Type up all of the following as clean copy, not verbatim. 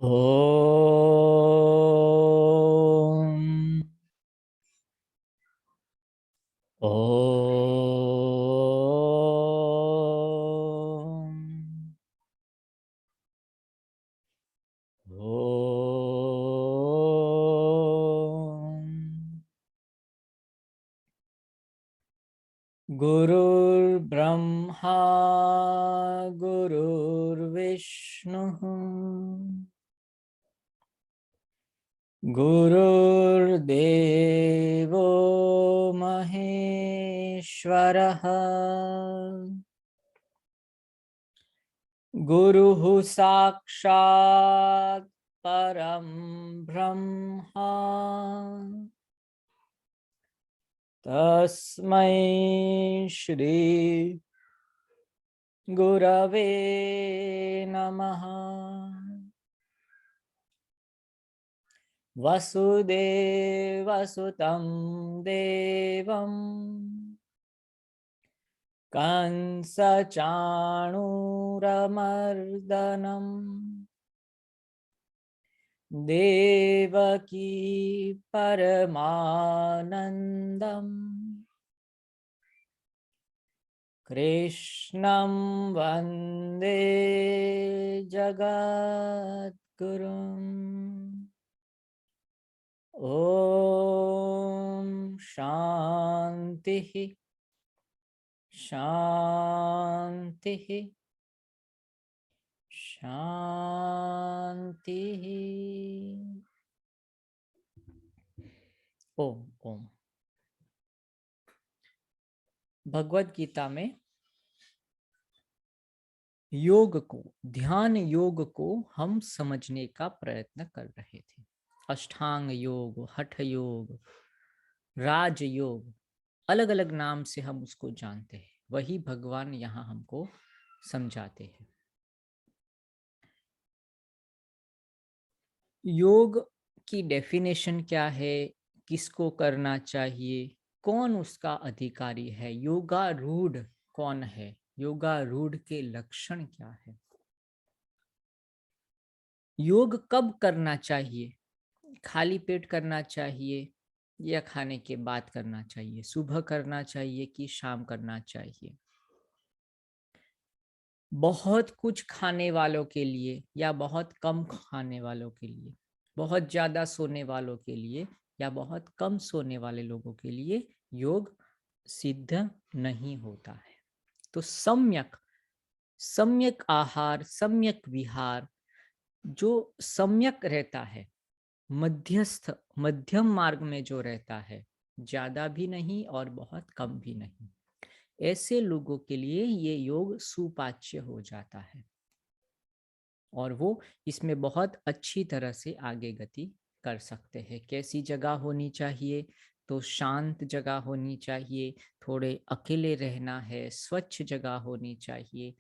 ओम ओम ओम। गुरुर्ब्रह्मा गुरुर्विष्णुः गुरुर्देवो महेश्वरः गुरुः साक्षात् परं ब्रह्मा तस्मै श्री गुरवे नमः। वसुदेवसुतं देवं कंसचाणूरमर्दनं देवकी परमानन्दं कृष्णं वन्दे जगद्गुरुम्। ओम शांति शांति शांति। ओम ओम। भगवत गीता में योग को, ध्यान योग को हम समझने का प्रयत्न कर रहे थे। अष्टांग योग, हठ योग, राज योग, अलग अलग नाम से हम उसको जानते हैं। वही भगवान यहाँ हमको समझाते हैं। योग की डेफिनेशन क्या है, किसको करना चाहिए, कौन उसका अधिकारी है, योगारूढ़ कौन है, योगारूढ़ के लक्षण क्या है, योग कब करना चाहिए, खाली पेट करना चाहिए या खाने के बाद करना चाहिए, सुबह करना चाहिए कि शाम करना चाहिए, बहुत कुछ खाने वालों के लिए या बहुत कम खाने वालों के लिए, बहुत ज्यादा सोने वालों के लिए या बहुत कम सोने वाले लोगों के लिए योग सिद्ध नहीं होता है। तो सम्यक सम्यक आहार, सम्यक विहार, जो सम्यक रहता है, मध्यस्थ मध्यम मार्ग में जो रहता है, ज्यादा भी नहीं और बहुत कम भी नहीं, ऐसे लोगों के लिए ये योग सुपाच्य हो जाता है और वो इसमें बहुत अच्छी तरह से आगे गति कर सकते हैं। कैसी जगह होनी चाहिए, तो शांत जगह होनी चाहिए, थोड़े अकेले रहना है, स्वच्छ जगह होनी चाहिए,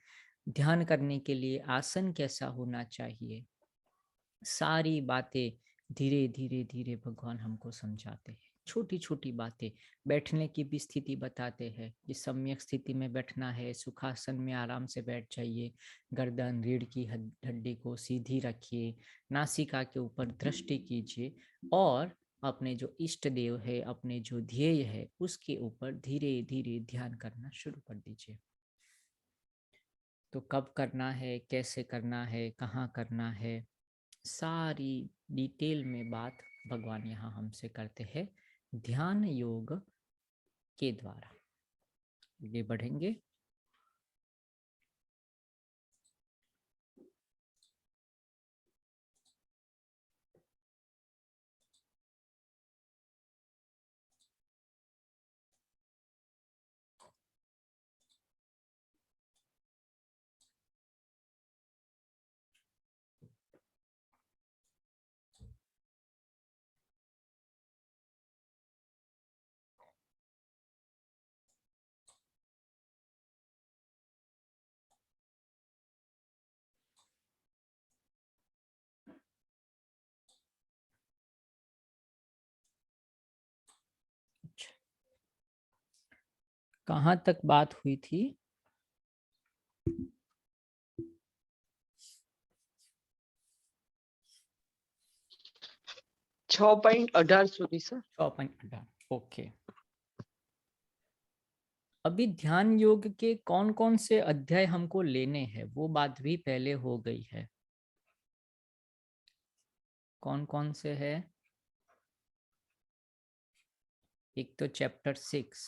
ध्यान करने के लिए आसन कैसा होना चाहिए, सारी बातें धीरे धीरे धीरे भगवान हमको समझाते हैं। छोटी छोटी बातें, बैठने की भी स्थिति बताते हैं कि सम्यक स्थिति में बैठना है, सुखासन में आराम से बैठ जाइए, गर्दन रीढ़ की हड्डी को सीधी रखिए, नासिका के ऊपर दृष्टि कीजिए और अपने जो इष्ट देव है, अपने जो ध्येय है, उसके ऊपर धीरे धीरे ध्यान करना शुरू कर दीजिए। तो कब करना है, कैसे करना है, कहाँ करना है, सारी डिटेल में बात भगवान यहाँ हमसे करते हैं ध्यान योग के द्वारा। आगे बढ़ेंगे। कहाँ तक बात हुई थी? 6.18 સુધી સર. 6.18 ओके। अभी ध्यान योग के कौन कौन से अध्याय हमको लेने हैं वो बात भी पहले हो गई है। कौन कौन से है? एक तो चैप्टर 6,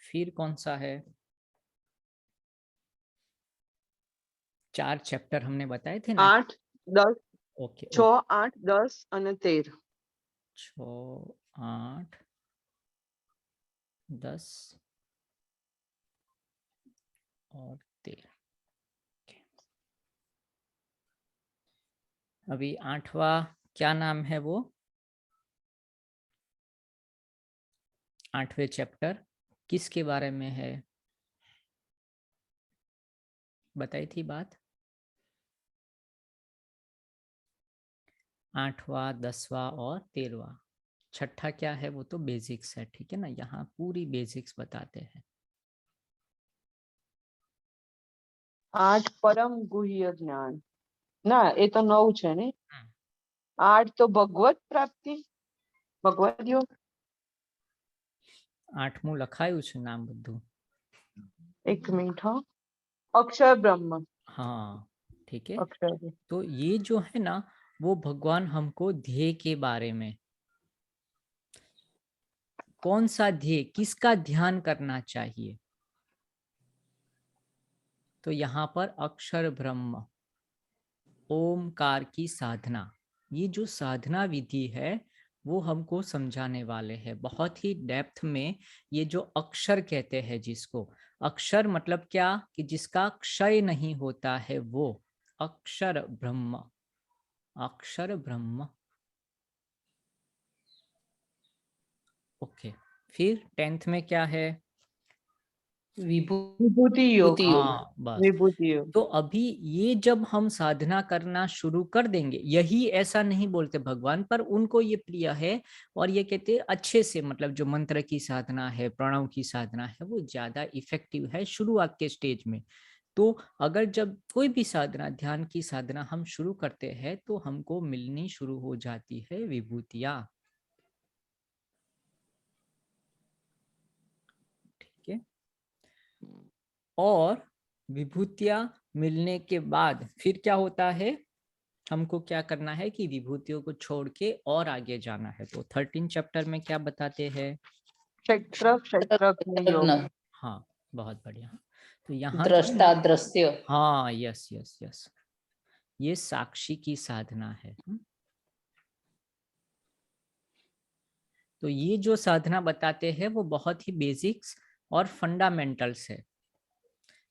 फिर कौन सा है? 4 चैप्टर हमने बताए थे ना। 8, 10, ओके 6, 8, 10 અને 13. 6, 8, 10 और 13। अभी 8वां क्या नाम है वो? 8वें चैप्टर किसके बारे में है? बताई थी बात। 8वां, 10वां और 13वां। छठा क्या है? वो तो बेसिक्स है, ठीक है ना। यहाँ पूरी बेसिक्स बताते हैं। 8 પરમ ગુહ્ય જ્ઞાન. ના એ તો 9 છે ને. 8 તો ભગવત પ્રાપ્તિ, ભગવત યોગ. 8મું લખાયું છે નામ બધું। એક મિનિટ હા. અક્ષર બ્રહ્મ। हाँ ठीक है। અક્ષર तो ये जो है ना वो भगवान हमको ध्येय के बारे में, कौन सा ध्येय, किसका ध्यान करना चाहिए, तो यहाँ पर अक्षर ब्रह्म ओमकार की साधना, ये जो साधना विधि है वो हमको समझाने वाले हैं बहुत ही डेप्थ में। ये जो अक्षर कहते हैं जिसको, अक्षर मतलब क्या कि जिसका क्षय नहीं होता है, वो अक्षर ब्रह्म, अक्षर ब्रह्म। ओके, फिर 10th में क्या है? વિભૂતિ યોગ। हाँ बस। વિભૂતિ યોગ। तो अभी ये जब हम साधना करना शुरू कर देंगे, यही ऐसा नहीं बोलते भगवान, पर उनको ये प्रिय है और ये कहते हैं अच्छे से, मतलब जो मंत्र की साधना है, प्रणव की साधना है, वो ज्यादा इफेक्टिव है शुरुआत के स्टेज में। तो अगर जब कोई भी साधना, ध्यान की साधना हम शुरू करते हैं तो हमको मिलनी शुरू हो जाती है विभूतियां, ठीक है। और विभूतियां मिलने के बाद फिर क्या होता है, हमको क्या करना है कि विभूतियों को छोड़ के और आगे जाना है। तो 13 चैप्टर में क्या बताते हैं? क्षेत्र क्षेत्रज्ञ योग। हाँ बहुत बढ़िया। तो यहाँ जो है दृष्टा ना, दृश्य। हाँ यस यस यस, ये साक्षी की साधना है। तो ये जो साधना बताते हैं वो बहुत ही बेसिक्स और फंडामेंटल्स है।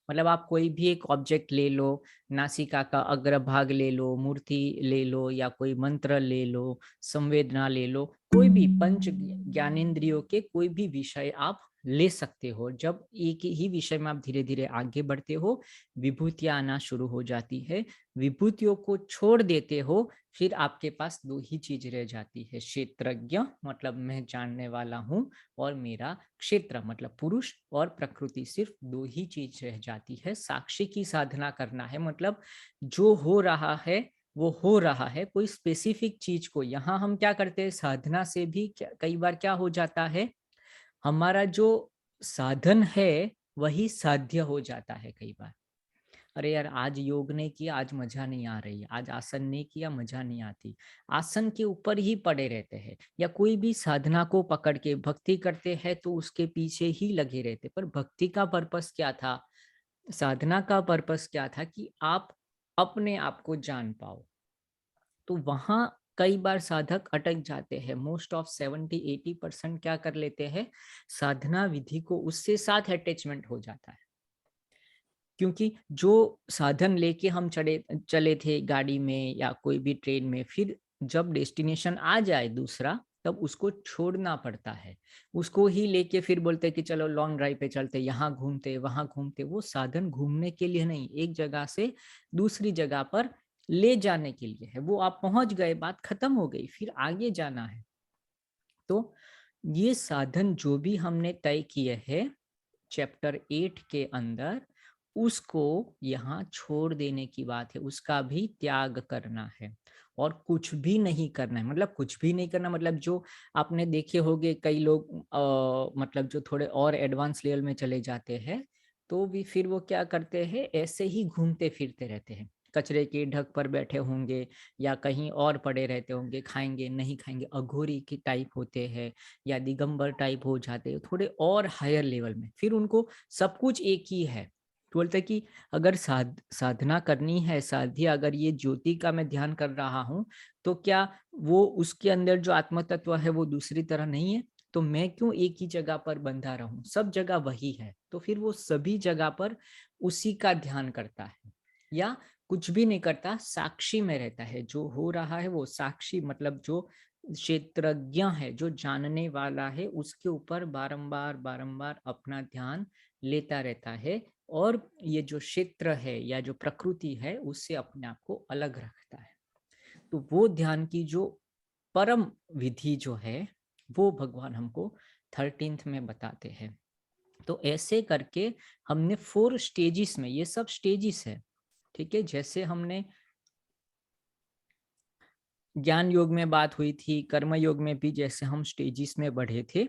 मतलब आप कोई भी एक ऑब्जेक्ट ले लो, नासिका का अग्रभाग ले लो, मूर्ति ले लो, या कोई मंत्र ले लो, संवेदना ले लो, कोई भी पंच ज्ञानेंद्रियों के कोई भी विषय आप ले सकते हो। जब एक ही विषय में आप धीरे धीरे आगे बढ़ते हो, विभूतियां आना शुरू हो जाती है। विभूतियों को छोड़ देते हो, फिर आपके पास दो ही चीज रह जाती है, क्षेत्रज्ञ मतलब मैं जानने वाला हूँ, और मेरा क्षेत्र मतलब पुरुष और प्रकृति, सिर्फ दो ही चीज रह जाती है। साक्षी की साधना करना है मतलब जो हो रहा है वो हो रहा है, कोई स्पेसिफिक चीज को। यहाँ हम क्या करते हैं, साधना से भी कई बार क्या हो जाता है, हमारा जो साधन है वही साध्य हो जाता है कई बार। अरे यार आज योग नहीं किया, आज मजा नहीं आ रही है, आज आसन नहीं किया, मजा नहीं आती, आसन के ऊपर ही पड़े रहते हैं, या कोई भी साधना को पकड़ के भक्ति करते हैं तो उसके पीछे ही लगे रहते। पर भक्ति का पर्पस क्या था, साधना का पर्पस क्या था कि आप अपने आप को जान पाओ। तो वहां कई बार साधक अटक जाते हैं। मोस्ट ऑफ 70-80% क्या कर लेते हैं, साधना विधि को उससे साथ अटैचमेंट हो जाता है। क्योंकि जो साधन लेके हम चले थे गाड़ी में या कोई भी ट्रेन में, फिर जब डेस्टिनेशन आ जाए दूसरा, तब उसको छोड़ना पड़ता है। उसको ही लेके फिर बोलते कि चलो लॉन्ग ड्राइव पे चलते, यहाँ घूमते वहां घूमते। वो साधन घूमने के लिए नहीं, एक जगह से दूसरी जगह पर ले जाने के लिए है। वो आप पहुंच गए, बात खत्म हो गई, फिर आगे जाना है। तो ये साधन जो भी हमने तय किए हैं चैप्टर 8 के अंदर, उसको यहाँ छोड़ देने की बात है, उसका भी त्याग करना है और कुछ भी नहीं करना है। मतलब कुछ भी नहीं करना मतलब जो आपने देखे होंगे कई लोग मतलब जो थोड़े और एडवांस लेवल में चले जाते हैं, तो भी फिर वो क्या करते हैं, ऐसे ही घूमते फिरते रहते हैं, कचरे के ढक पर बैठे होंगे या कहीं और पड़े रहते होंगे, खाएंगे नहीं खाएंगे, अघोरी के टाइप होते हैं या दिगंबर टाइप हो जाते हैं, थोड़े और हायर लेवल में। फिर उनको सब कुछ एक ही है, तो बोलते हैं कि अगर साधना करनी है, साध्य अगर ये ज्योति का मैं ध्यान कर रहा हूँ, तो क्या वो उसके अंदर जो आत्म तत्व है वो दूसरी तरह नहीं है? तो मैं क्यों एक ही जगह पर बंधा रहूं, सब जगह वही है। तो फिर वो सभी जगह पर उसी का ध्यान करता है या कुछ भी नहीं करता, साक्षी में रहता है। जो हो रहा है वो साक्षी, मतलब जो क्षेत्रज्ञ है, जो जानने वाला है, उसके ऊपर बारंबार बारंबार अपना ध्यान लेता रहता है और ये जो क्षेत्र है या जो प्रकृति है उससे अपने आप को अलग रखता है। तो वो ध्यान की जो परम विधि जो है वो भगवान हमको 13th में बताते हैं। तो ऐसे करके हमने 4 स्टेजेस में, ये सब स्टेजेस है, ठीक है। जैसे हमने ज्ञान योग में बात हुई थी, कर्म योग में भी जैसे हम स्टेजेस में बढ़े थे,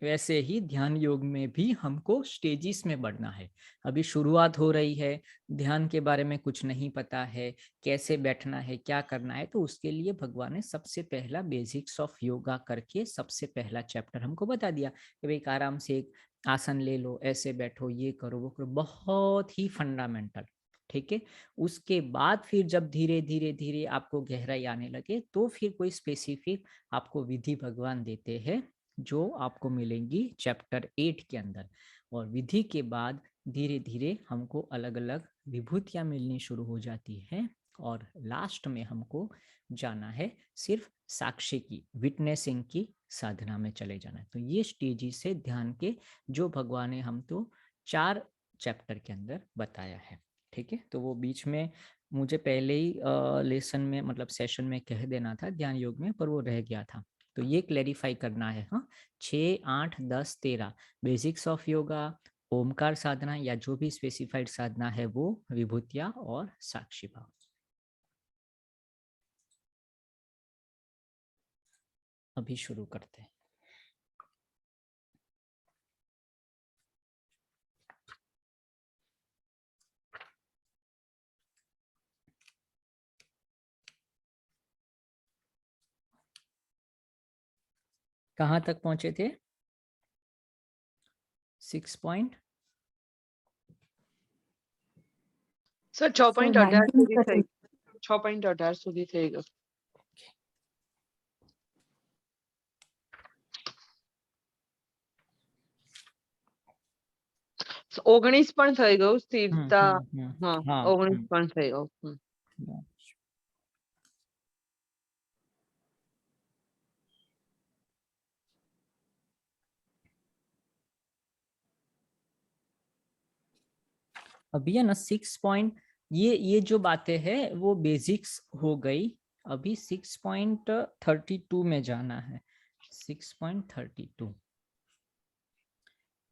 वैसे ही ध्यान योग में भी हमको स्टेजेस में बढ़ना है। अभी शुरुआत हो रही है, ध्यान के बारे में कुछ नहीं पता है, कैसे बैठना है, क्या करना है, तो उसके लिए भगवान ने सबसे पहला बेसिक्स ऑफ योगा करके सबसे पहला चैप्टर हमको बता दिया कि भाई आराम से एक आसन ले लो, ऐसे बैठो, ये करो वो करो, बहुत ही फंडामेंटल, ठीक है। उसके बाद फिर जब धीरे धीरे धीरे आपको गहराई आने लगे तो फिर कोई स्पेसिफिक आपको विधि भगवान देते हैं जो आपको मिलेंगी चैप्टर 8 के अंदर। और विधि के बाद धीरे धीरे हमको अलग अलग विभूतियां मिलनी शुरू हो जाती है और लास्ट में हमको जाना है सिर्फ साक्षी की, विटनेसिंग की साधना में चले जाना है। तो ये स्टेजेस है ध्यान के जो भगवान ने हम तो 4 चैप्टर के अंदर बताया है, ठीक है। तो वो बीच में मुझे पहले ही लेसन में मतलब सेशन में कह देना था ध्यान योग में, पर वो रह गया था, तो ये क्लेरिफाई करना है। हाँ, 6, 8, 10, 13 बेसिक्स ऑफ योगा, ओमकार साधना या जो भी स्पेसिफाइड साधना है वो, विभूतिया और साक्षी भाव। अभी शुरू करते हैं। कहाँ तक पहुंचे थे? 6 पॉइंट સર 6.18 સુધી થઈ 6.18 સુધી થઈ ગયો. 19 પણ થઈ ગયું સ્થિરતા. હા, 19 પણ થઈ ગયું. अभी है ना 6 पॉइंट, ये जो बातें हैं वो बेसिक्स हो गई। अभी 6.32 में जाना है। 6.32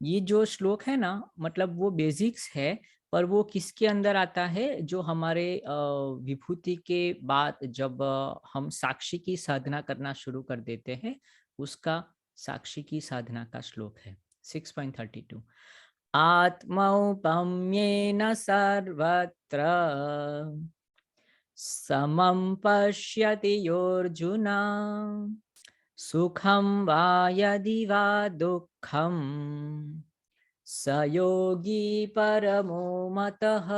ये जो श्लोक है ना, मतलब वो बेसिक्स है, पर वो किसके अंदर आता है? जो हमारे विभूति के बाद जब हम साक्षी की साधना करना शुरू कर देते हैं, उसका साक्षी की साधना का श्लोक है 6.32। आत्मौपम्येन सर्वत्र समं पश्यति योऽर्जुन, सुखम वा यदि वा दुःखम स योगी परमो मतः।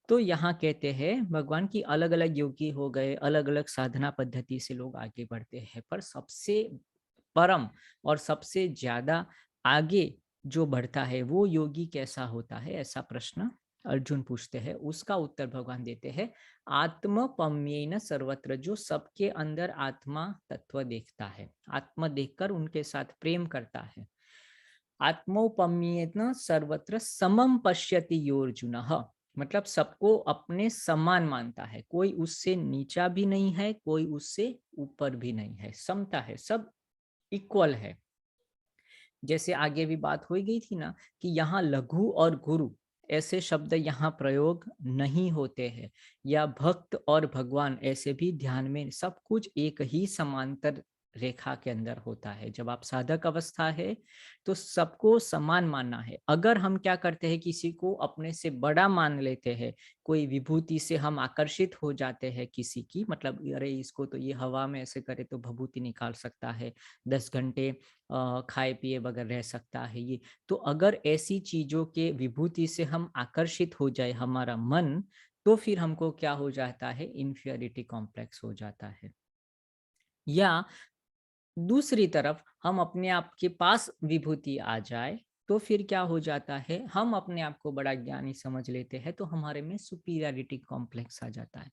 तो यहाँ कहते हैं भगवान की अलग अलग योगी हो गए, अलग अलग साधना पद्धति से लोग आगे बढ़ते हैं, पर सबसे परम और सबसे ज्यादा आगे जो बढ़ता है वो योगी कैसा होता है, ऐसा प्रश्न अर्जुन पूछते हैं। उसका उत्तर भगवान देते हैं, आत्मपम्येन सर्वत्र, जो सबके अंदर आत्मा तत्व देखता है, आत्मा देखकर उनके साथ प्रेम करता है। आत्मोपम्येन सर्वत्र समम पश्यति योर्जुनः, मतलब सबको अपने समान मानता है, कोई उससे नीचा भी नहीं है, कोई उससे ऊपर भी नहीं है, समता है, सब इक्वल है। जैसे आगे भी बात हो गई थी ना कि यहाँ लघु और गुरु, ऐसे शब्द यहाँ प्रयोग नहीं होते हैं, या भक्त और भगवान ऐसे भी ध्यान में सब कुछ एक ही समांतर रेखा के अंदर होता है। जब आप साधक अवस्था है तो सबको समान मानना है। अगर हम क्या करते हैं, किसी को अपने से बड़ा मान लेते हैं, कोई विभूति से हम आकर्षित हो जाते हैं किसी की, मतलब अरे इसको तो ये हवा में ऐसे करे तो भभूति निकाल सकता है, 10 घंटे खाए पिए बगैर रह सकता है ये। तो अगर ऐसी चीजों के विभूति से हम आकर्षित हो जाए हमारा मन, तो फिर हमको क्या हो जाता है, इन्फीरियरिटी कॉम्प्लेक्स हो जाता है। या दूसरी तरफ हम अपने आप के पास विभूति आ जाए तो फिर क्या हो जाता है, हम अपने आप को बड़ा ज्ञानी समझ लेते हैं, तो हमारे में सुपीरियरिटी कॉम्प्लेक्स आ जाता है।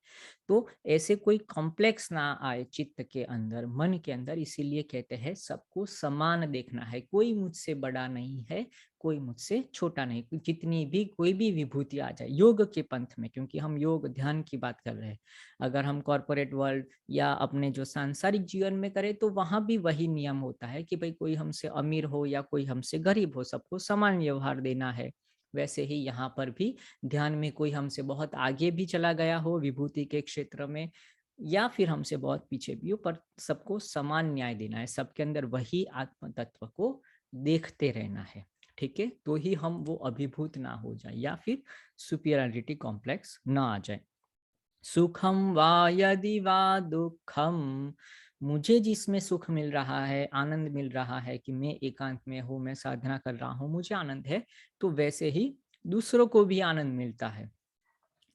तो ऐसे कोई कॉम्प्लेक्स ना आए चित्त के अंदर, मन के अंदर, इसीलिए कहते हैं सबको समान देखना है। कोई मुझसे बड़ा नहीं है, कोई मुझसे छोटा नहीं। जितनी भी कोई भी विभूति आ जाए योग के पंथ में, क्योंकि हम योग ध्यान की बात कर रहे हैं। अगर हम कॉर्पोरेट वर्ल्ड या अपने जो सांसारिक जीवन में करें तो वहां भी वही नियम होता है कि भाई कोई हमसे अमीर हो या कोई हमसे गरीब हो, सबको समान व्यवहार देना है। वैसे ही यहाँ पर भी ध्यान में कोई हमसे बहुत आगे भी चला गया हो विभूति के क्षेत्र में, या फिर हमसे बहुत पीछे भी हो, पर सबको समान न्याय देना है, सबके अंदर वही आत्म तत्व को देखते रहना है। ठीक है, तो ही हम वो अभिभूत ना हो जाए या फिर सुपीरियरिटी कॉम्प्लेक्स ना आ जाए। सुखम वा यदि वा दुखम, मुझे जिसमें सुख मिल रहा है, आनंद मिल रहा है कि मैं एकांत में हूँ, मैं साधना कर रहा हूँ, मुझे आनंद है, तो वैसे ही दूसरों को भी आनंद मिलता है।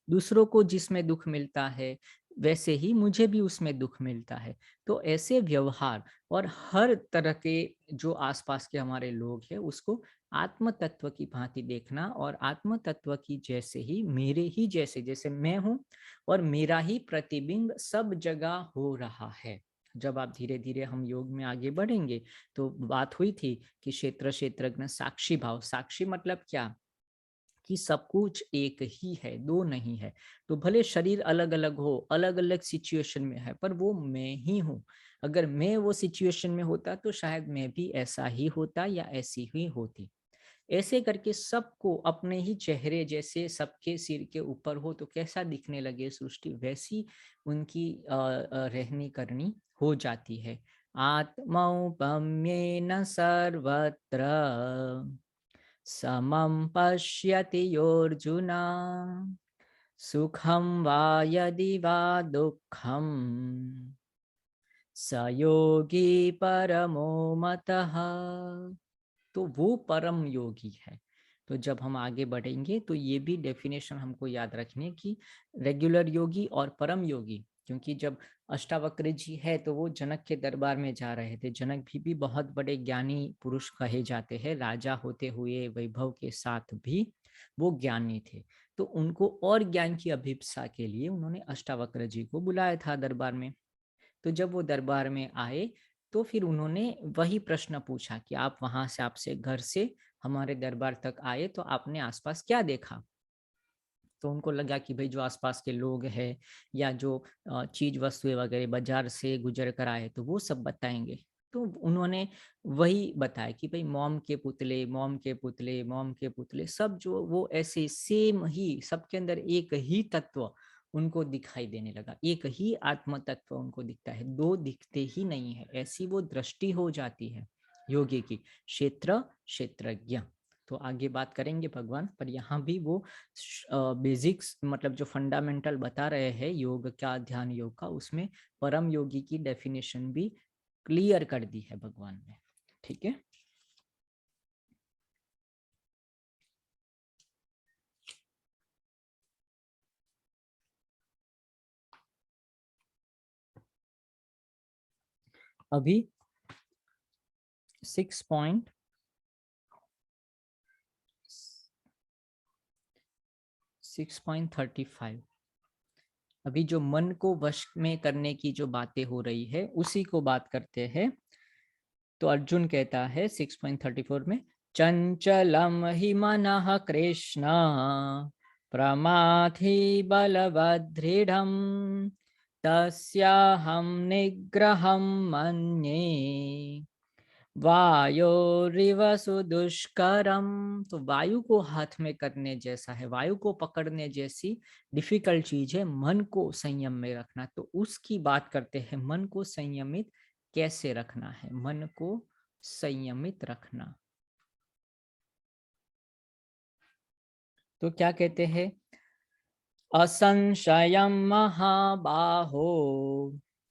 दूसरों को जिसमें दुख मिलता है वैसे ही मुझे भी उसमें दुख मिलता है। तो ऐसे व्यवहार और हर तरह के जो आसपास के हमारे लोग हैं उसको आत्म तत्व की भांति देखना, और आत्म तत्व की जैसे ही मेरे ही जैसे, जैसे मैं हूँ और मेरा ही प्रतिबिंब सब जगह हो रहा है। जब आप धीरे धीरे हम योग में आगे बढ़ेंगे तो बात हुई थी कि क्षेत्र क्षेत्रज्ञ साक्षी भाव, साक्षी मतलब क्या, कि सब कुछ एक ही है, दो नहीं है। तो भले शरीर अलग अलग हो, अलग अलग सिचुएशन में है, पर वो मैं ही हूँ। अगर मैं वो सिचुएशन में होता तो शायद मैं भी ऐसा ही होता या ऐसी ही होती। ऐसे करके सबको अपने ही चेहरे जैसे सबके सिर के ऊपर हो तो कैसा दिखने लगे सृष्टि, वैसी उनकी रहनी करनी हो जाती है। आत्मौपम्येन सर्वत्र समं पश्यति योऽर्जुन, सुखम वा यदि वा दुःखम स योगी परमो मतः। तो वो परम योगी है। तो जब हम आगे बढ़ेंगे तो ये भी डेफिनेशन हमको याद रखनी है कि रेगुलर योगी और परम योगी, क्योंकि जब अष्टावक्र जी है तो वो जनक के दरबार में जा रहे थे। जनक भी बहुत बड़े ज्ञानी पुरुष कहे जाते हैं, राजा होते हुए वैभव के साथ भी वो ज्ञानी थे। तो उनको और ज्ञान की अभिप्सा के लिए उन्होंने अष्टावक्र जी को बुलाया था दरबार में। तो जब वो दरबार में आए तो फिर उन्होंने वही प्रश्न पूछा कि आप वहां से, आपसे घर से हमारे दरबार तक आए तो आपने आसपास क्या देखा। तो उनको लगा कि भाई जो आसपास के लोग हैं या जो चीज वस्तुएं वगैरह बाजार से गुजर कर आए तो वो सब बताएंगे। तो उन्होंने वही बताया कि भाई मोम के पुतले, मोम के पुतले, मोम के पुतले, सब जो वो ऐसे सेम ही, सबके अंदर एक ही तत्व उनको दिखाई देने लगा, एक ही आत्म तत्व उनको दिखता है, दो दिखते ही नहीं है। ऐसी वो दृष्टि हो जाती है योगी की, क्षेत्र क्षेत्रज्ञ। तो आगे बात करेंगे भगवान, पर यहाँ भी वो बेसिक्स मतलब जो फंडामेंटल बता रहे हैं योग क्या, ध्यान योग का, उसमें परम योगी की डेफिनेशन भी क्लियर कर दी है भगवान ने। ठीक है, अभी 6.35, अभी जो मन को वश में करने की जो बातें हो रही है उसी को बात करते हैं। तो अर्जुन कहता है 6.34 में, चंचलम ही मनः कृष्ण प्रमाथि बलवदृढ़ तस्याहं निग्रहं मन्ये वायोरिव सुदुष्करम। तो वायु को हाथ में करने जैसा है, वायु को पकड़ने जैसी डिफिकल्ट चीज है मन को संयम में रखना। तो उसकी बात करते हैं, मन को संयमित कैसे रखना है, मन को संयमित रखना। तो क्या कहते हैं, असंशयम महाबाहो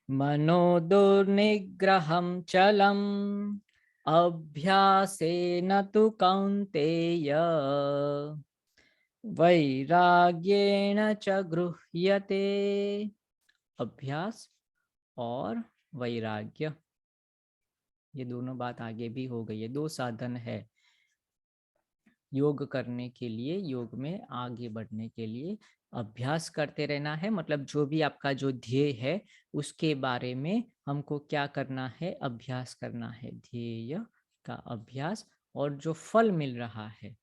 मनो दुर्निग्रहम चलम अभ्यासेन तु कौन्तेय वैराग्येण च गृह्यते। अभ्यास और वैराग्य, ये दोनों बात आगे भी हो गई है। दो साधन है योग करने के लिए, योग में आगे बढ़ने के लिए। अभ्यास करते रहना है, मतलब जो भी आपका जो ध्येय है उसके बारे में हमको क्या करना है, अभ्यास करना है, ध्येय का अभ्यास। और जो फल मिल रहा है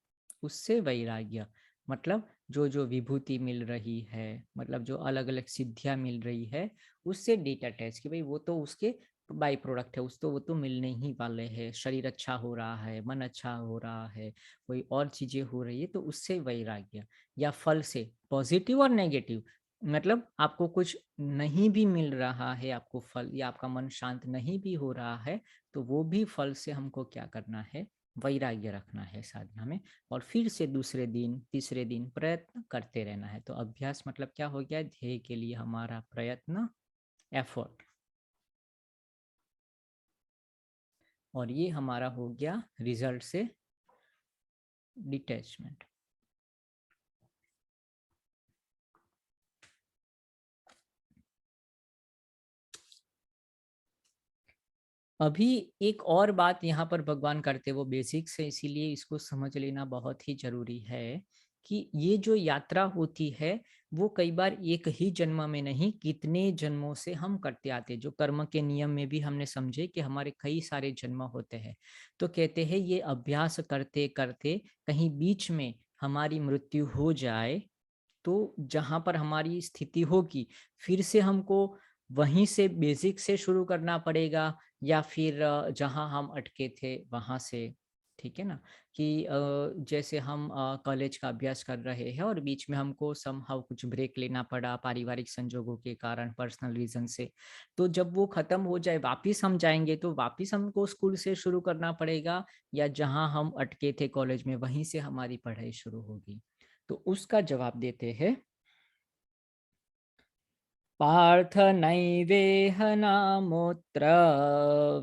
उससे वैराग्य, मतलब जो जो विभूति मिल रही है, मतलब जो अलग अलग सिद्धियां मिल रही है उससे डिटैच, कि भाई वो तो उसके बाई प्रोडक्ट है, उस तो वो तो मिलने ही वाले हैं। शरीर अच्छा हो रहा है, मन अच्छा हो रहा है, कोई और चीजें हो रही है, तो उससे वैराग्य। या फल से, पॉजिटिव और नेगेटिव, मतलब आपको कुछ नहीं भी मिल रहा है, आपको फल, या आपका मन शांत नहीं भी हो रहा है, तो वो भी फल से हमको क्या करना है, वैराग्य रखना है साधना में। और फिर से दूसरे दिन तीसरे दिन प्रयत्न करते रहना है। तो अभ्यास मतलब क्या हो गया, ध्येय के लिए हमारा प्रयत्न, एफर्ट। और ये हमारा हो गया रिजल्ट से डिटैचमेंट। अभी एक और बात यहाँ पर भगवान करते, वो बेसिक से, इसीलिए इसको समझ लेना बहुत ही जरूरी है कि ये जो यात्रा होती है वो कई बार एक ही जन्म में नहीं, कितने जन्मों से हम करते आते। जो कर्म के नियम में भी हमने समझे कि हमारे कई सारे जन्म होते हैं। तो कहते हैं ये अभ्यास करते करते कहीं बीच में हमारी मृत्यु हो जाए, तो जहाँ पर हमारी स्थिति होगी फिर से हमको वहीं से बेसिक से शुरू करना पड़ेगा, या फिर जहाँ हम अटके थे वहाँ से। ठीक है ना, कि जैसे हम कॉलेज का अभ्यास कर रहे हैं और बीच में हमको समहाउ कुछ ब्रेक लेना पड़ा पारिवारिक संजोगों के कारण, पर्सनल रीजन से, तो जब वो खत्म हो जाए वापिस हम जाएंगे तो वापिस हमको स्कूल से शुरू करना पड़ेगा, या जहाँ हम अटके थे कॉलेज में वहीं से हमारी पढ़ाई शुरू होगी। तो उसका जवाब देते हैं, पार्थ नैवेह नामोऽत्र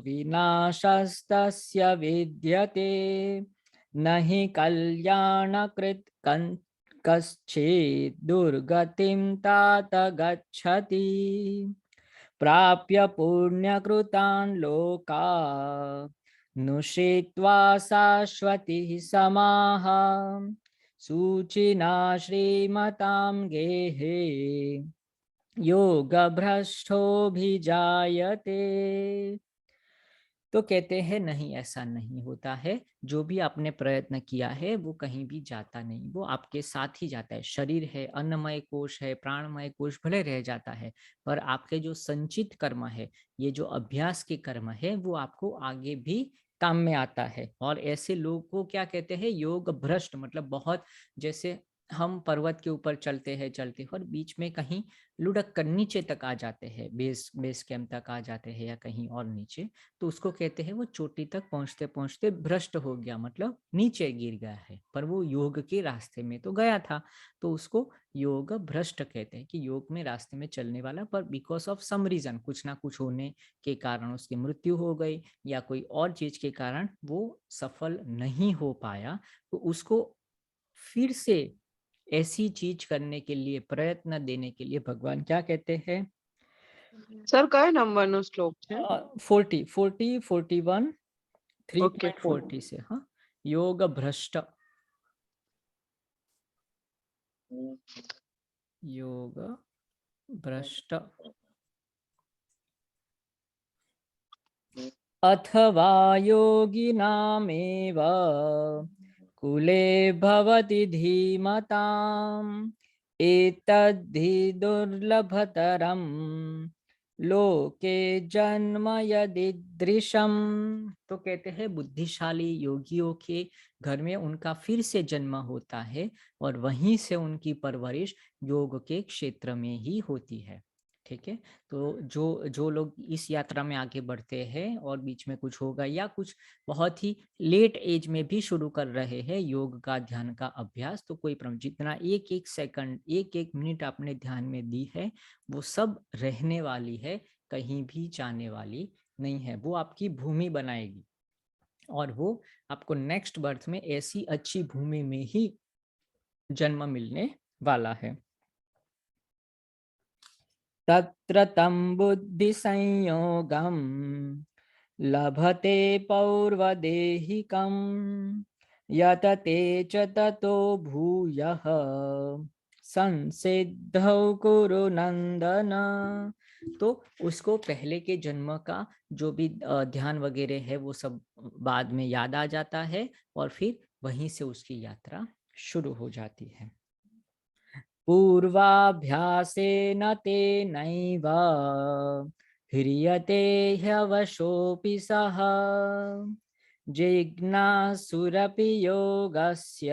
विनाशस्तस्य विद्यते, न हि कल्याणकृत् कश्चित् दुर्गतिं तात गच्छति, प्राप्य पुण्यकृतान् लोकान् नुषित्वा शाश्वतिः समाः, शुचिना श्रीमतां गेहे योग भ्रष्टो भी जायते। तो कहते हैं नहीं, ऐसा नहीं होता है। जो भी आपने प्रयत्न किया है वो कहीं भी जाता नहीं, वो आपके साथ ही जाता है। शरीर है, अन्नमय कोश है, प्राणमय कोश भले रह जाता है, पर आपके जो संचित कर्म है, ये जो अभ्यास के कर्म है, वो आपको आगे भी काम में आता है। और ऐसे लोग को क्या कहते हैं, योग भ्रष्ट, मतलब बहुत, जैसे हम पर्वत के ऊपर चलते हैं और बीच में कहीं लुढ़क कर नीचे तक आ जाते हैं, बेस कैंप तक आ जाते हैं या कहीं और नीचे, तो उसको कहते हैं वो चोटी तक पहुंचते पहुंचते भ्रष्ट हो गया, मतलब नीचे गिर गया है, पर वो योग के रास्ते में तो गया था। तो उसको योग भ्रष्ट कहते हैं, कि योग में रास्ते में चलने वाला, पर बिकॉज ऑफ सम रीजन, कुछ ना कुछ होने के कारण उसकी मृत्यु हो गई, या कोई और चीज के कारण वो सफल नहीं हो पाया, तो उसको फिर से ऐसी चीज करने के लिए, प्रयत्न देने के लिए भगवान क्या कहते हैं, सर कया नंबर नो श्लोक है? 40 40 41 ओके 3.40 से। हाँ, योग भ्रष्ट, योग भ्रष्ट अथवा योगिनामेव कुले भवति धीमताम् एतद्धि दुर्लभतरम् लोके जन्म यदिदृशम। तो कहते हैं बुद्धिशाली योगियों के घर में उनका फिर से जन्म होता है और वहीं से उनकी परवरिश योग के क्षेत्र में ही होती है। ठीक है, तो जो जो लोग इस यात्रा में आगे बढ़ते हैं और बीच में कुछ होगा या कुछ बहुत ही लेट एज में भी शुरू कर रहे हैं योग का ध्यान का अभ्यास, तो कोई प्रॉब्लम, जितना एक एक सेकंड एक एक मिनट आपने ध्यान में दी है वो सब रहने वाली है, कहीं भी जाने वाली नहीं है। वो आपकी भूमि बनाएगी और वो आपको नेक्स्ट बर्थ में ऐसी अच्छी भूमि में ही जन्म मिलने वाला है। तत्र तं बुद्धि संयोगम लभते पौर्वदेहिकं यतते च ततो भूयः संसिद्धौ कुरु नंदन। तो उसको पहले के जन्म का जो भी ध्यान वगैरह है वो सब बाद में याद आ जाता है और फिर वहीं से उसकी यात्रा शुरू हो जाती है। पूर्वाभ्यासेन तेनैव ह्रियते ह्यवशोऽपि सः जिज्ञासुरपि योगस्य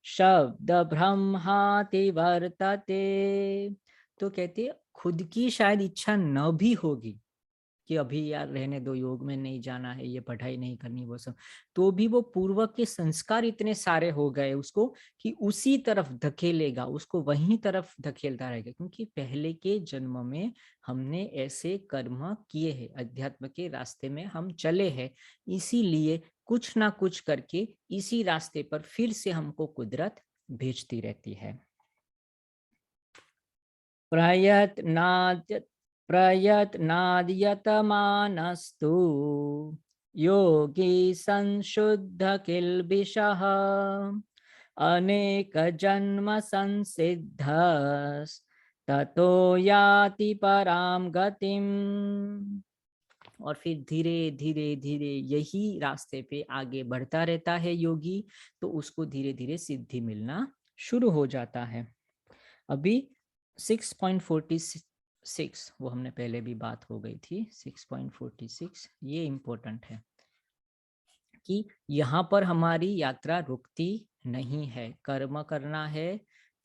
शब्द ब्रह्माति वर्तते। तो कहते खुद की शायद इच्छा न भी होगी कि अभी यार रहने दो, योग में नहीं जाना है, ये पढ़ाई नहीं करनी, वो सब, तो भी वो पूर्व के संस्कार इतने सारे हो गए उसको कि उसी तरफ धकेलेगा, उसको वहीं तरफ धकेलता रहेगा, क्योंकि पहले के जन्म में हमने ऐसे कर्म किए हैं, अध्यात्म के रास्ते में हम चले हैं, इसीलिए कुछ ना कुछ करके इसी रास्ते पर फिर से हमको कुदरत भेजती रहती है। प्रयत्नाद्यतमानस्तु योगी संशुद्ध किल्बिषः अनेक जन्म संसिद्ध ततो याति पराम गतिम। और फिर धीरे धीरे धीरे यही रास्ते पे आगे बढ़ता रहता है योगी, तो उसको धीरे धीरे सिद्धि मिलना शुरू हो जाता है। अभी 6.46 वो हमने पहले भी बात हो गई थी, 6.46 ये इम्पोर्टेंट है कि यहाँ पर हमारी यात्रा रुकती नहीं है, कर्म करना है,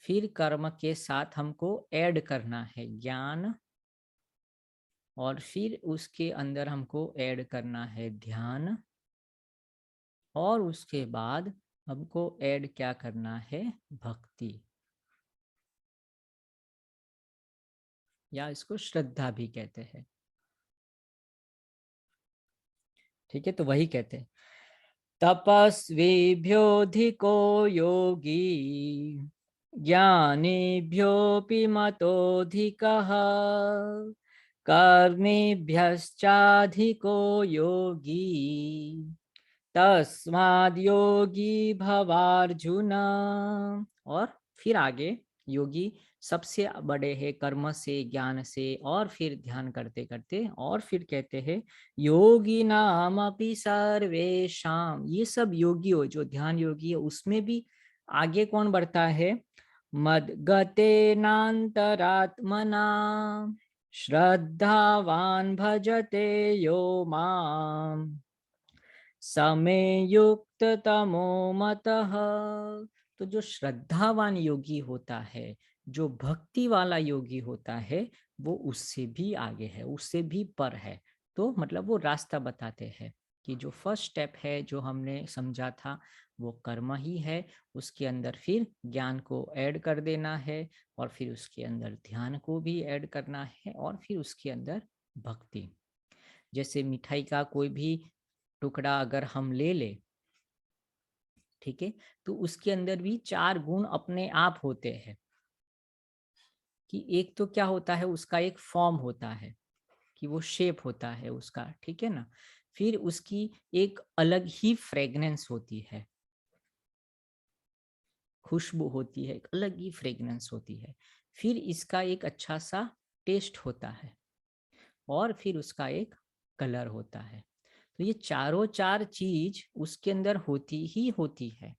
फिर कर्म के साथ हमको ऐड करना है ज्ञान, और फिर उसके अंदर हमको ऐड करना है ध्यान, और उसके बाद हमको ऐड क्या करना है, भक्ति, या इसको श्रद्धा भी कहते हैं। ठीक है, तो वही कहते हैं तपस्वीभ्योऽधिको योगी ज्ञानीभ्योऽपि मतोऽधिकः कर्मिभ्यश्चाधिको योगी तस्माद् योगी भवार्जुन। और फिर आगे योगी सबसे बड़े हैं कर्म से, ज्ञान से, और फिर ध्यान करते करते, और फिर कहते हैं योगी नाम अपि सर्वेशाम। ये सब योगी हो, जो ध्यान योगी है उसमें भी आगे कौन बढ़ता है, मद्गते नान्तरात्मना श्रद्धावान भजते यो माम समे युक्त तमो मतः। तो जो श्रद्धावान योगी होता है, जो भक्ति वाला योगी होता है, वो उससे भी आगे है, उससे भी पर है। तो मतलब वो रास्ता बताते हैं कि जो फर्स्ट स्टेप है जो हमने समझा था वो कर्म ही है, उसके अंदर फिर ज्ञान को ऐड कर देना है, और फिर उसके अंदर ध्यान को भी ऐड करना है, और फिर उसके अंदर भक्ति। जैसे मिठाई का कोई भी टुकड़ा अगर हम ले ले, ठीक है, तो उसके अंदर भी 4 गुण अपने आप होते हैं। कि एक तो क्या होता है, उसका एक फॉर्म होता है, कि वो शेप होता है उसका, ठीक है ना, फिर उसकी एक अलग ही फ्रेग्रेंस होती है, खुशबू होती है, एक अलग ही फ्रेग्रेंस होती है, फिर इसका एक अच्छा सा टेस्ट होता है, और फिर उसका एक कलर होता है। तो ये चारों 4 चीज उसके अंदर होती ही होती है,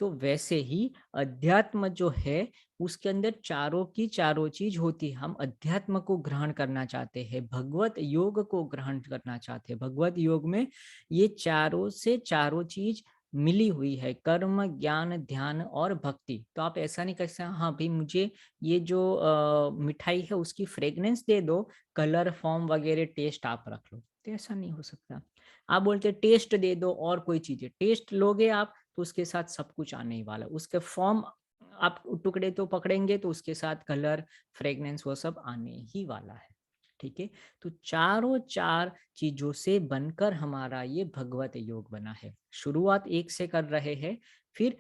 तो वैसे ही अध्यात्म जो है उसके अंदर चारों की चारों चीज होती है। हम अध्यात्म को ग्रहण करना चाहते हैं, भगवत योग को ग्रहण करना चाहते हैं। भगवत योग में ये चारों से चारों चीज मिली हुई है, कर्म, ज्ञान, ध्यान और भक्ति। तो आप ऐसा नहीं कर सकते हाँ भाई मुझे ये जो मिठाई है उसकी फ्रेग्रेंस दे दो, कलर, फॉर्म वगैरह टेस्ट आप रख लो, तो ऐसा नहीं हो सकता। आप बोलते टेस्ट दे दो और कोई चीजें, टेस्ट लोगे आप तो उसके साथ सब कुछ आने ही वाला, उसके फॉर्म आप टुकड़े तो पकड़ेंगे तो उसके साथ कलर, फ्रेग्रेंस वो सब आने ही वाला है। ठीक है, तो चारों चार चीजों से बनकर हमारा ये भगवत योग बना है। शुरुआत एक से कर रहे हैं, फिर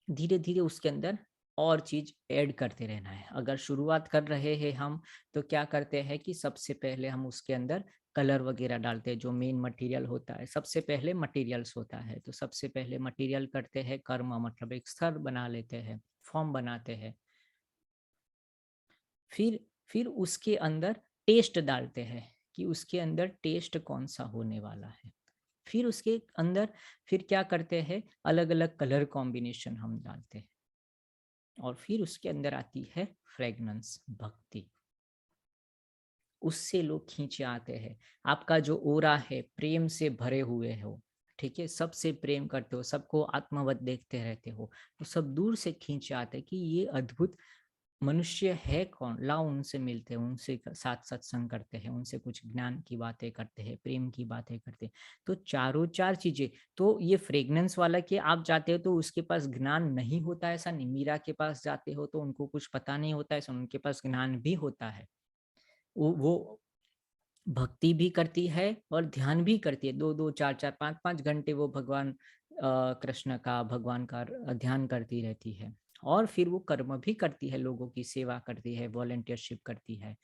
धीरे धीरे उसके अंदर और चीज ऐड करते रहना है। अगर शुरुआत कर रहे हैं हम तो क्या करते हैं कि सबसे पहले हम उसके अंदर कलर वगैरह डालते हैं, जो मेन मटेरियल होता है। सबसे पहले मटेरियल्स होता है, तो सबसे पहले मटेरियल करते हैं कर्म, मतलब एक स्तर बना लेते हैं, फॉर्म बनाते हैं। फिर उसके अंदर टेस्ट डालते हैं कि उसके अंदर टेस्ट कौन सा होने वाला है। फिर उसके अंदर फिर क्या करते हैं, अलग अलग कलर कॉम्बिनेशन हम डालते हैं। और फिर उसके अंदर आती है फ्रेगनेंस, भक्ति। उससे लोग खींचे आते हैं। आपका जो ओरा है प्रेम से भरे हुए हो, ठीक है, सबसे प्रेम करते हो, सबको आत्मवत देखते रहते हो, तो सब दूर से खींचे आते हैं कि ये अद्भुत मनुष्य है कौन, लाओ उनसे मिलते हैं, उनसे साथ सत्संग करते हैं, उनसे कुछ ज्ञान की बातें करते हैं, प्रेम की बातें करते हैं। तो चारों चार चीजें। तो ये फ्रेग्रेंस वाला के आप जाते हो तो उसके पास ज्ञान नहीं होता, ऐसा नहीं। मीरा के पास जाते हो तो उनको कुछ पता नहीं होता, ऐसा उनके पास ज्ञान भी होता है। वो भक्ति भी करती है और ध्यान भी करती है। 2-2, 4-4, 5-5 घंटे वो भगवान कृष्ण का, भगवान का ध्यान करती रहती है। और फिर वो कर्म भी करती है, लोगों की सेवा करती है, वॉलंटियरशिप करती है।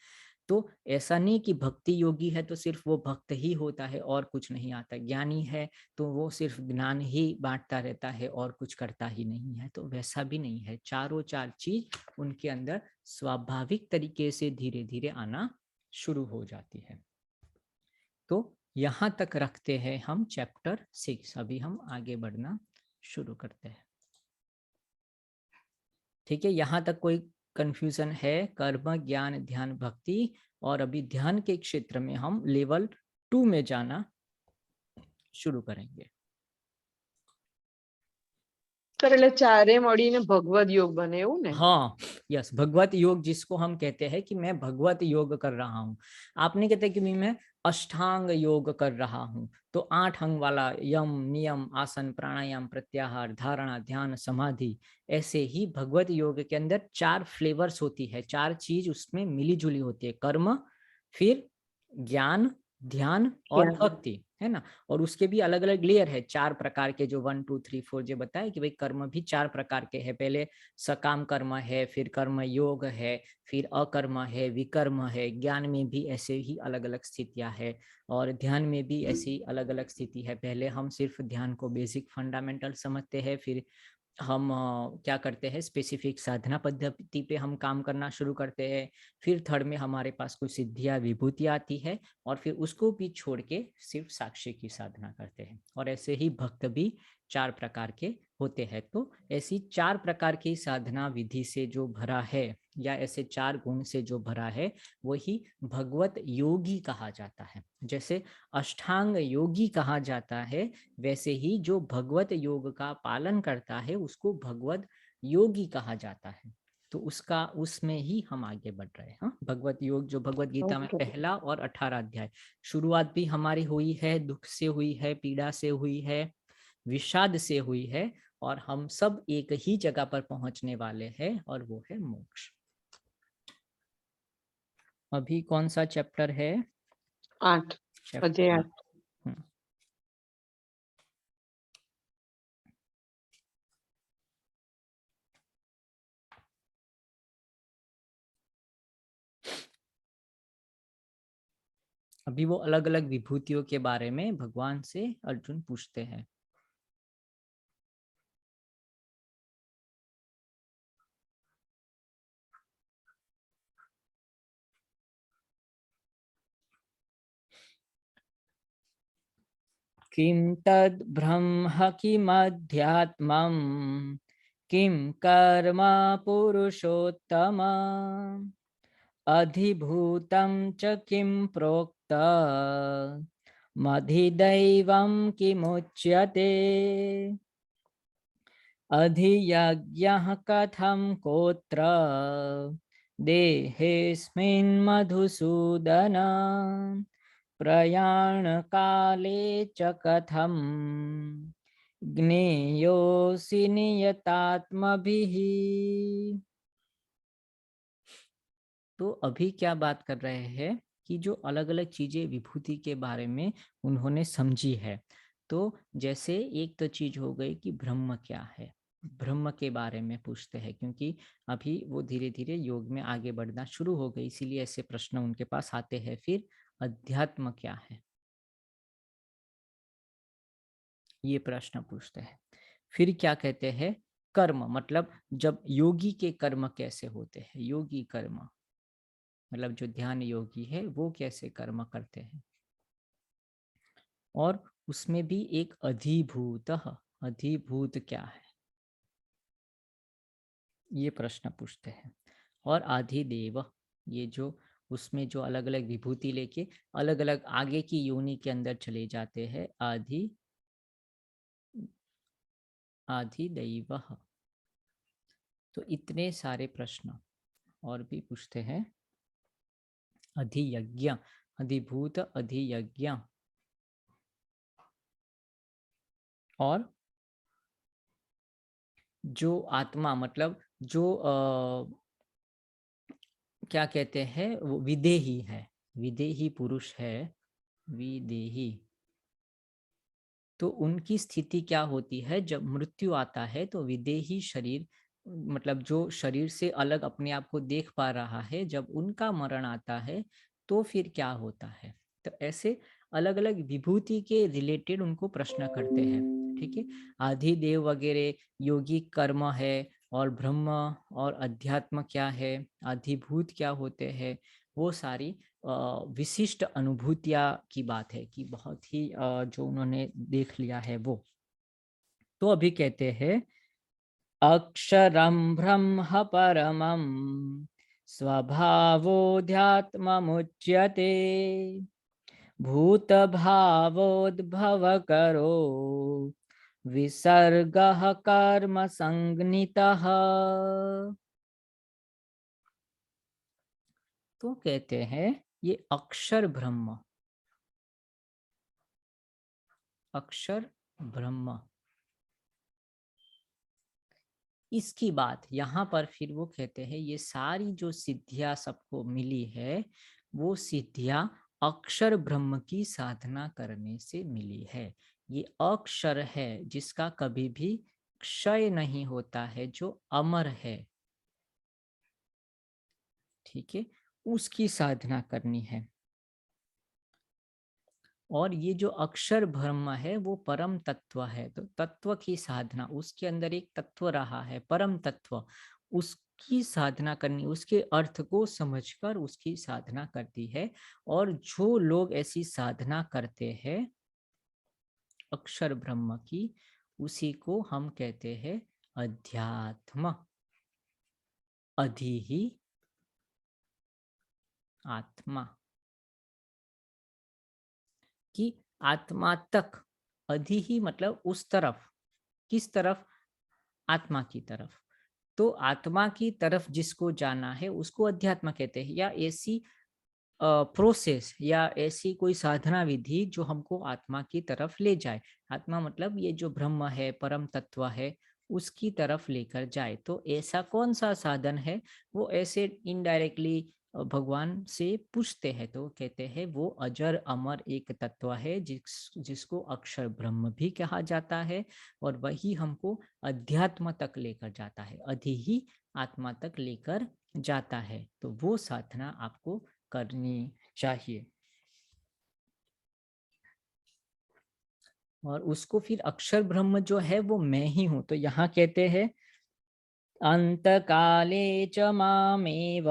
तो ऐसा नहीं कि भक्ति योगी है तो सिर्फ वो भक्त ही होता है और कुछ नहीं आता। ज्ञानी है तो वो सिर्फ ज्ञान ही बांटता रहता है और कुछ करता ही नहीं है, तो वैसा भी नहीं है। चारों चार चीज उनके अंदर स्वाभाविक तरीके से धीरे धीरे आना शुरू हो जाती है। तो यहाँ तक रखते हैं हम चैप्टर 6। अभी हम आगे बढ़ना शुरू करते हैं। ठीक है, यहाँ तक कोई कंफ्यूजन है? कर्म, ज्ञान, ध्यान, भक्ति, और अभी ध्यान के क्षेत्र में हम लेवल 2 में जाना शुरू करेंगे। સર એટલે ચારે મળીને ભગવદ યોગ બને એવું ને? हाँ, यस, भगवत योग जिसको हम कहते हैं कि मैं भगवत योग कर रहा हूँ। आप नहीं कहते कि मैं अष्टांग योग कर रहा हूँ, तो 8 अंग वाला यम, नियम, आसन, प्राणायाम, प्रत्याहार, धारणा, ध्यान, समाधि। ऐसे ही भगवत योग के अंदर 4 फ्लेवर्स होती है, 4 चीज उसमें मिली जुली होती है। कर्म, फिर ज्ञान, ध्यान और भक्ति, है ना। और उसके भी अलग अलग लेयर है, 4 प्रकार के, जो 1 2 3 4 जो बताए कि भाई कर्म भी 4 प्रकार के हैं। पहले सकाम कर्म है, फिर कर्म योग है, फिर अकर्म है, विकर्म है। ज्ञान में भी ऐसे ही अलग अलग स्थितियां है, और ध्यान में भी ऐसी अलग अलग स्थिति है। पहले हम सिर्फ ध्यान को बेसिक फंडामेंटल समझते हैं, फिर हम क्या करते हैं, स्पेसिफिक साधना पद्धति पे हम काम करना शुरू करते हैं। फिर थर्ड में हमारे पास कुछ सिद्धियां, विभूति आती है, और फिर उसको भी छोड़ के सिर्फ साक्षी की साधना करते हैं। और ऐसे ही भक्त भी 4 प्रकार के होते हैं। तो ऐसी 4 प्रकार की साधना विधि से जो भरा है, या ऐसे 4 गुण से जो भरा है, वही भगवत योगी कहा जाता है। जैसे अष्टांग योगी कहा जाता है, वैसे ही जो भगवत योग का पालन करता है उसको भगवत योगी कहा जाता है। तो उसका उसमें ही हम आगे बढ़ रहे हैं। हाँ, भगवत योग जो भगवत गीता में पहला और 18 अध्याय, शुरुआत भी हमारी हुई है, दुख से हुई है, पीड़ा से हुई है, विषाद से हुई है, और हम सब एक ही जगह पर पहुंचने वाले हैं, और वो है मोक्ष। अभी कौन सा चैप्टर है? 8 चैप्टर 8। अभी वो अलग अलग विभूतियों के बारे में भगवान से अर्जुन पूछते हैं। किं तद् ब्रह्म किमध्यात्मं किं कर्म पुरुषोत्तम अधिभूतं च किं प्रोक्त मधिदैवं किमुच्यते अधियज्ञः कथं कोत्र देहेऽस्मिन् मधुसूदन प्रयाणकाले च कथं ज्ञेयोऽसि नियतात्मभिः। तो अभी क्या बात कर रहे हैं कि जो अलग अलग चीजें विभूति के बारे में उन्होंने समझी है। तो जैसे एक तो चीज हो गई कि ब्रह्म क्या है, ब्रह्म के बारे में पूछते हैं, क्योंकि अभी वो धीरे धीरे योग में आगे बढ़ना शुरू हो गई, इसीलिए ऐसे प्रश्न उनके पास आते हैं। फिर अध्यात्म क्या है, ये प्रश्न पूछते हैं। फिर क्या कहते हैं, कर्म, मतलब जब योगी के कर्म कैसे होते हैं, योगी कर्म मतलब जो ध्यान योगी है वो कैसे कर्म करते हैं। और उसमें भी एक अधिभूत, अधिभूत क्या है, ये प्रश्न पूछते हैं। और आधिदेव, ये जो उसमें जो अलग अलग विभूति लेके अलग अलग आगे की योनि के अंदर चले जाते हैं, आधिदैव। तो इतने सारे प्रश्न और भी पूछते हैं। अधियज्ञ, अधिभूत, अधियज्ञ, और जो आत्मा मतलब जो क्या कहते हैं, वो विदेही है, विदेही पुरुष है, विदेही। तो उनकी स्थिति क्या होती है, जब मृत्यु आता है तो विदेही शरीर, मतलब जो शरीर से अलग अपने आप को देख पा रहा है, जब उनका मरण आता है तो फिर क्या होता है। तो ऐसे अलग अलग विभूति के रिलेटेड उनको प्रश्न करते हैं। ठीक है, आधिदेव वगैरह योगी कर्म है, और ब्रह्म और अध्यात्म क्या है, अधिभूत क्या होते हैं, वो सारी विशिष्ट अनुभूतियां की बात है कि बहुत ही जो उन्होंने देख लिया है वो। तो अभी कहते हैं, अक्षरं ब्रह्म परमं स्वभावोऽध्यात्ममुच्यते भूतभावोद्भवकरो विसर्गः कर्म संज्ञितः। तो कहते हैं ये अक्षर ब्रह्म, अक्षर ब्रह्म, इसकी बात यहाँ पर फिर वो कहते हैं, ये सारी जो सिद्धियां सबको मिली है वो सिद्धियां अक्षर ब्रह्म की साधना करने से मिली है। ये अक्षर है जिसका कभी भी क्षय नहीं होता है, जो अमर है। ठीक है, उसकी साधना करनी है। और ये जो अक्षर ब्रह्म है वो परम तत्व है, तो तत्व की साधना, उसके अंदर एक तत्व रहा है परम तत्व, उसकी साधना करनी, उसके अर्थ को समझकर उसकी साधना करती है। और जो लोग ऐसी साधना करते हैं अक्षर ब्रह्म की, उसी को हम कहते हैं अध्यात्म, अधि ही आत्मा, कि आत्मा तक, अधि ही मतलब उस तरफ, किस तरफ, आत्मा की तरफ। तो आत्मा की तरफ जिसको जाना है उसको अध्यात्म कहते हैं, या ऐसी प्रोसेस या ऐसी कोई साधना विधि जो हमको आत्मा की तरफ ले जाए। आत्मा मतलब ये जो ब्रह्म है, परम तत्व है, उसकी तरफ लेकर जाए। तो ऐसा कौन सा साधन है, वो ऐसे इनडायरेक्टली भगवान से पूछते हैं। तो कहते हैं वो अजर अमर एक तत्व है जिसको अक्षर ब्रह्म भी कहा जाता है, और वही हमको अध्यात्म तक लेकर जाता है, अधि ही आत्मा तक लेकर जाता है। तो वो साधना आपको करनी चाहिए। और उसको फिर अक्षर ब्रह्म जो है वो मैं ही हूं। तो यहाँ कहते हैं, अंतकाले च मामेव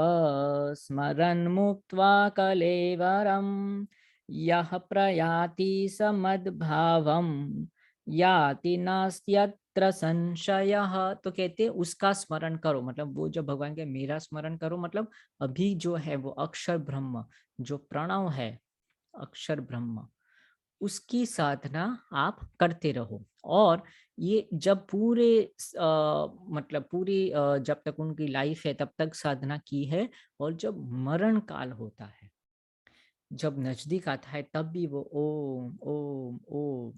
स्मरन् मुक्त्वा कलेवरं यह प्रयाति समद्भावम याति नास्त्यत्र संशयः। तो कहते हैं उसका स्मरण करो, मतलब वो जो भगवान के मेरा स्मरण करो, मतलब अभी जो है वो अक्षर ब्रह्म जो प्रणव है, अक्षर ब्रह्म, उसकी साधना आप करते रहो। और ये जब पूरे मतलब पूरी जब तक उनकी लाइफ है तब तक साधना की है, और जब मरण काल होता है, जब नजदीक आता है, तब भी वो ओम ओम ओम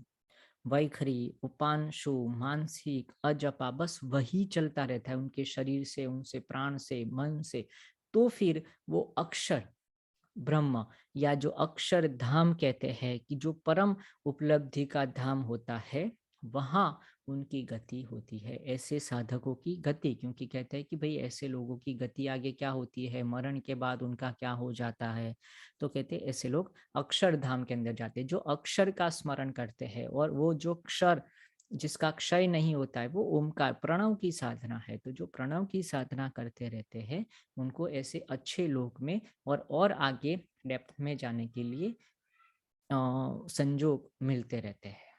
वैखरी उपांशु मानसिक अजपा बस वही चलता रहता है उनके शरीर से, उनसे प्राण से, मन से। तो फिर वो अक्षर ब्रह्म या जो अक्षर धाम कहते हैं कि जो परम उपलब्धि का धाम होता है, वहां उनकी गति होती है, ऐसे साधकों की गति। क्योंकि कहते हैं कि भाई ऐसे लोगों की गति आगे क्या होती है, मरण के बाद उनका क्या हो जाता है। तो कहते हैं ऐसे लोग अक्षर धाम के अंदर जाते हैं, जो अक्षर का स्मरण करते हैं। और वो जो अक्षर जिसका क्षय नहीं होता है, वो ओमकार प्रणव की साधना है। तो जो प्रणव की साधना करते रहते हैं, उनको ऐसे अच्छे लोक में और आगे डेप्थ में जाने के लिए संजोग मिलते रहते हैं।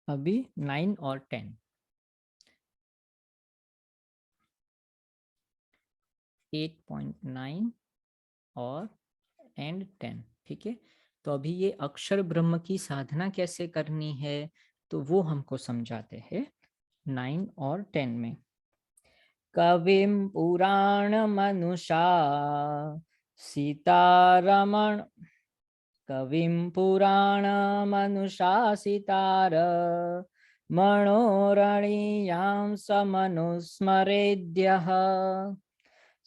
अभी 9 और 10, 8.9 और एंड 10, ठीक है। तो अभी ये अक्षर ब्रह्म की साधना कैसे करनी है, तो वो हमको समझाते हैं 9 और 10 में। कविम पुराण मनुषा सीतारमण, कविं पुराणमनुशासितार मनोरणीयां समनुस्मरेद्यः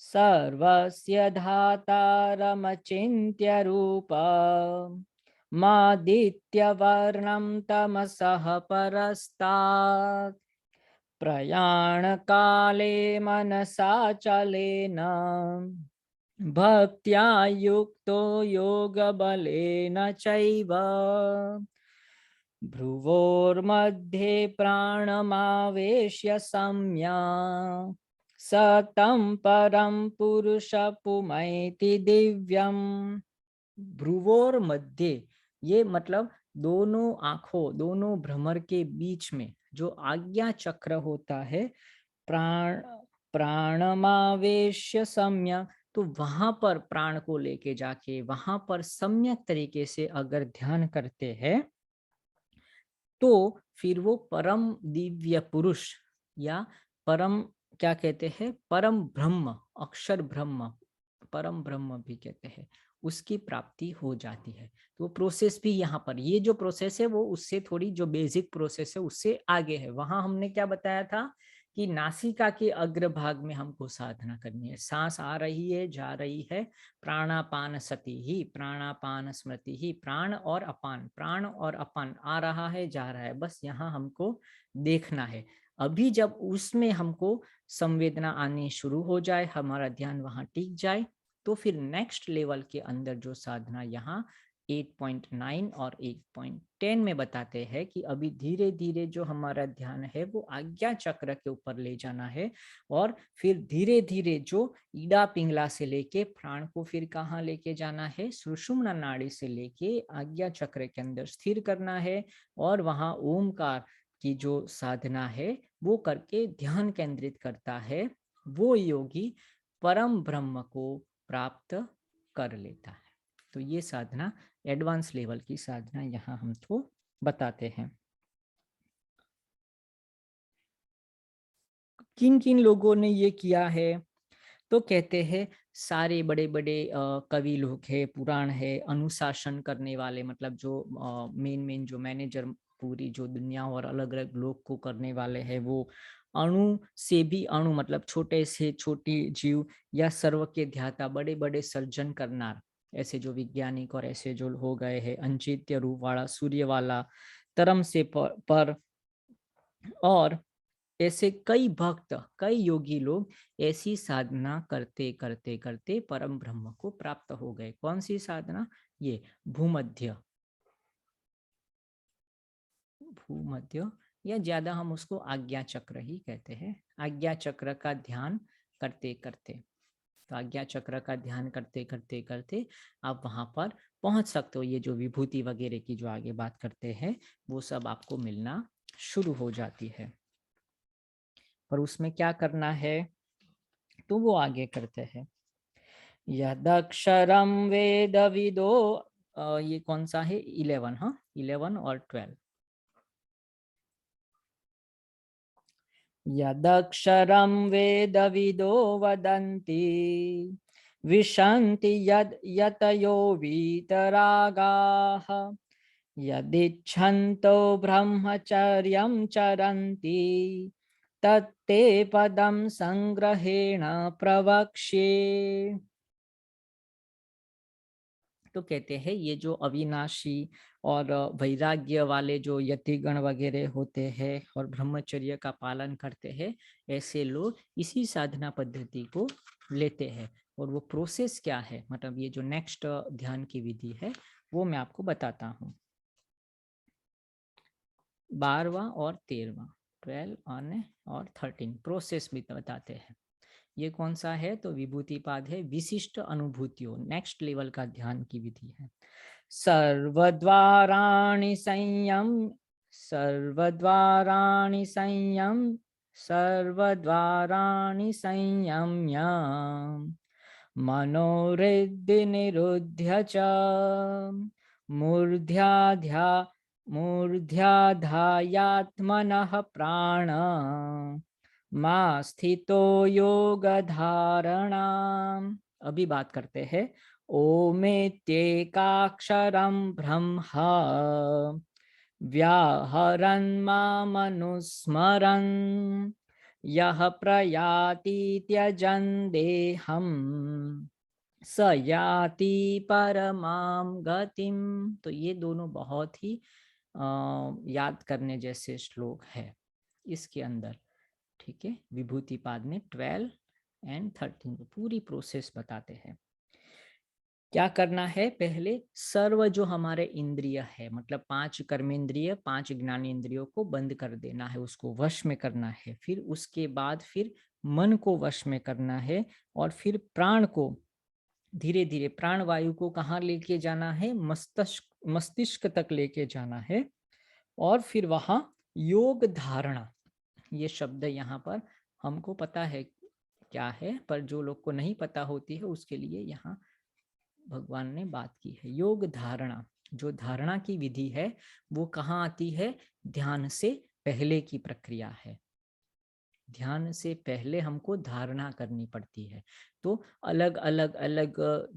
सर्वस्य धातारमचिन्त्य रूप मादित्यवर्णं तमसः परस्तात् प्रयाणकाले मनसा चलेन भक्त्या युक्तो योगबलेन चैव भ्रुवोर्मध्ये प्राणमावेश्य सम्या सतं परं पुरुष पुमैति दिव्यम। भ्रुवोर मध्य, ये मतलब दोनों आंखों, दोनों भ्रमर के बीच में जो आज्ञा चक्र होता है, प्राण प्राणमावेश्य सम्यक, तो वहां पर प्राण को लेके जाके वहां पर सम्यक तरीके से अगर ध्यान करते हैं, तो फिर वो परम दिव्य पुरुष या परम क्या कहते हैं, परम ब्रह्म, अक्षर ब्रह्म, परम ब्रह्म भी कहते हैं, उसकी प्राप्ति हो जाती है। तो प्रोसेस भी यहाँ पर, ये जो प्रोसेस है वो उससे थोड़ी जो बेसिक प्रोसेस है उससे आगे है। वहां हमने क्या बताया था कि नासिका के अग्रभाग में हमको साधना करनी है, सांस आ रही है जा रही है, प्राणापान सति ही, प्राणापान स्मृति ही, प्राण और अपान आ रहा है जा रहा है, बस यहाँ हमको देखना है। अभी जब उसमें हमको संवेदना आनी शुरू हो जाए, हमारा ध्यान वहां टिक जाए, तो फिर नेक्स्ट लेवल के अंदर जो साधना यहाँ 8.9 और 8.10 में बताते हैं कि अभी धीरे धीरे जो हमारा ध्यान है वो आज्ञा चक्र के ऊपर ले जाना है, और फिर धीरे धीरे जो ईडा पिंगला से लेके प्राण को फिर कहाँ लेके जाना है, सुषुम्ना नाड़ी से लेके आज्ञा चक्र के अंदर स्थिर करना है, और वहां ओमकार की जो साधना है वो करके ध्यान केंद्रित करता है, वो योगी परम ब्रह्म को प्राप्त कर लेता है। तो ये साधना एडवांस लेवल की साधना यहाँ हमको बताते हैं। किन किन लोगों ने ये किया है, तो कहते हैं सारे बड़े बड़े कवि लोग हैं, पुराण है, अनुशासन करने वाले, मतलब जो मेन जो मैनेजर पूरी जो दुनिया और अलग अलग लोग को करने वाले हैं, वो अणु से भी अणु मतलब छोटे से छोटी जीव या सर्व के ध्याता, बड़े बड़े सर्जन करनार, ऐसे जो वैज्ञानिक और ऐसे जो हो गए हैं, अंचित्य रूप वाला, सूर्य वाला, तरम से पर और ऐसे कई भक्त, कई योगी लोग ऐसी साधना करते करते करते परम ब्रह्म को प्राप्त हो गए। कौन सी साधना, ये भूमध्य, भूमध्य, या ज्यादा हम उसको आज्ञा चक्र ही कहते हैं। आज्ञा चक्र का ध्यान करते करते, तो आज्ञा चक्र का ध्यान करते करते करते आप वहां पर पहुंच सकते हो। ये जो विभूति वगैरह की जो आगे बात करते हैं वो सब आपको मिलना शुरू हो जाती है। पर उसमें क्या करना है तो वो आगे करते हैं, यदक्षरम वेद विदो, ये कौन सा है 11, हाँ 11 और 12, यदक्षरम वेद विदो वदन्ति विशन्ति यद यतयो वीतरागाः यदिच्छन्तो ब्रह्मचर्यं चरन्ति तत्ते पदं संग्रहेण प्रवक्ष्ये। तो कहते हैं ये जो अविनाशी और वैराग्य वाले जो यतिगण वगैरह होते हैं और ब्रह्मचर्य का पालन करते हैं, ऐसे लोग इसी साधना पद्धति को लेते हैं। और वो प्रोसेस क्या है, मतलब ये जो नेक्स्ट ध्यान की विधि है वो मैं आपको बताता हूँ। 12वां और 13वां, 12 और 13 प्रोसेस भी बताते हैं। ये कौन सा है तो विभूतिपाद है, विशिष्ट अनुभूतियों, नेक्स्ट लेवल का ध्यान की विधि है। सर्वद्वाराणि संयम, सर्वद्वाराणि संयम, सर्वद्वाराणि संयम्य मनोहृदि निरुध्य च मूर्ध्याध्या मूर्ध्याधायात्मनः प्राण मा स्थितो योग धारणा। अभी बात करते हैं, ओमेत्येकाक्षरं ब्रह्म व्याहरन् मामनुस्मरन् यः प्रयाति त्यजन् देहं स याति परमां गतिम। तो ये दोनों बहुत ही याद करने जैसे श्लोक है इसके अंदर, ठीक है। विभूतिपाद में 12 एंड 13 पूरी प्रोसेस बताते हैं। क्या करना है, पहले सर्व जो हमारे इंद्रिय है, मतलब 5 कर्मेंद्रिय 5 ज्ञानेंद्रियों को बंद कर देना है, उसको वश में करना है। फिर उसके बाद फिर मन को वश में करना है, और फिर प्राण को धीरे धीरे, प्राण वायु को कहाँ लेके जाना है, मस्तिष्क तक लेके जाना है। और फिर वहां योग धारणा, ये शब्द यहाँ पर हमको पता है क्या है, पर जो लोग को नहीं पता होती है उसके लिए यहाँ भगवान ने बात की है। योग धारणा, जो धारणा की विधि है वो कहाँ आती है, ध्यान से पहले की प्रक्रिया है। ध्यान से पहले हमको धारणा करनी पड़ती है। तो अलग अलग अलग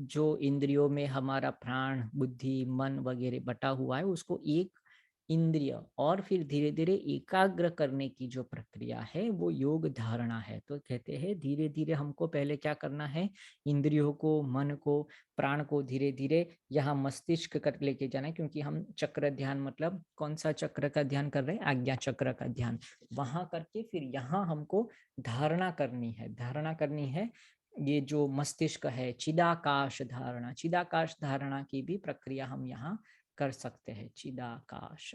जो इंद्रियों में हमारा प्राण बुद्धि मन वगैरह बटा हुआ है, उसको एक इंद्रिय और फिर धीरे धीरे एकाग्र करने की जो प्रक्रिया है वो योग धारणा है। तो कहते हैं धीरे धीरे हमको पहले क्या करना है, इंद्रियों को, मन को, प्राण को धीरे धीरे यहाँ मस्तिष्क कर लेके जाना है, क्योंकि हम चक्र ध्यान, मतलब कौन सा चक्र का ध्यान कर रहे हैं, आज्ञा चक्र का ध्यान, वहां करके फिर यहाँ हमको धारणा करनी है। धारणा करनी है ये जो मस्तिष्क है, चिदाकाश धारणा, चिदाकाश धारणा की भी प्रक्रिया हम यहाँ कर सकते हैं, चिदाकाश।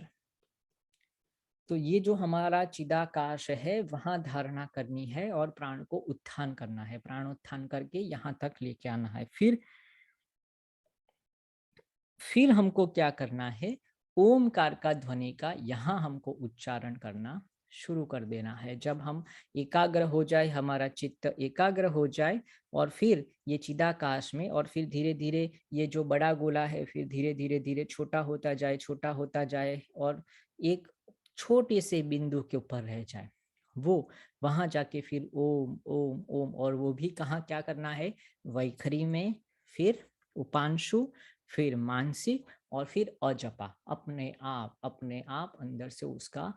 तो ये जो हमारा चिदाकाश है वहां धारणा करनी है और प्राण को उत्थान करना है, प्राण उत्थान करके यहाँ तक लेके आना है। फिर हमको क्या करना है, ओमकार का ध्वनि का यहाँ हमको उच्चारण करना शुरू कर देना है। जब हम एकाग्र हो जाए, हमारा चित्त एकाग्र हो जाए, और फिर ये चिदाकाश में, और फिर धीरे धीरे ये जो बड़ा गोला है फिर धीरे धीरे धीरे छोटा होता जाए, छोटा होता जाए, और एक छोटे से बिंदु के ऊपर रह जाए, वो वहां जाके फिर ओम ओम ओम, और वो भी कहाँ क्या करना है, वैखरी में, फिर उपांशु, फिर मानसिक, और फिर अजपा, अपने आप अंदर से उसका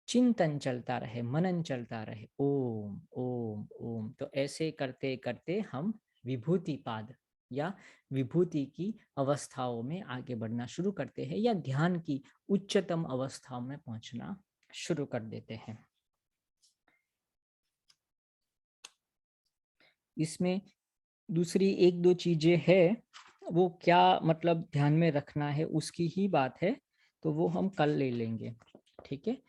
चिंतन चलता रहे, मनन चलता रहे, ओम ओम ओम। तो ऐसे करते करते हम विभूतिपाद या विभूति की अवस्थाओं में आगे बढ़ना शुरू करते हैं, या ध्यान की उच्चतम अवस्थाओं में पहुंचना शुरू कर देते हैं। इसमें दूसरी एक दो चीजें हैं, वो क्या मतलब ध्यान में रखना है उसकी ही बात है, तो वो हम कल ले लेंगे, ठीक है।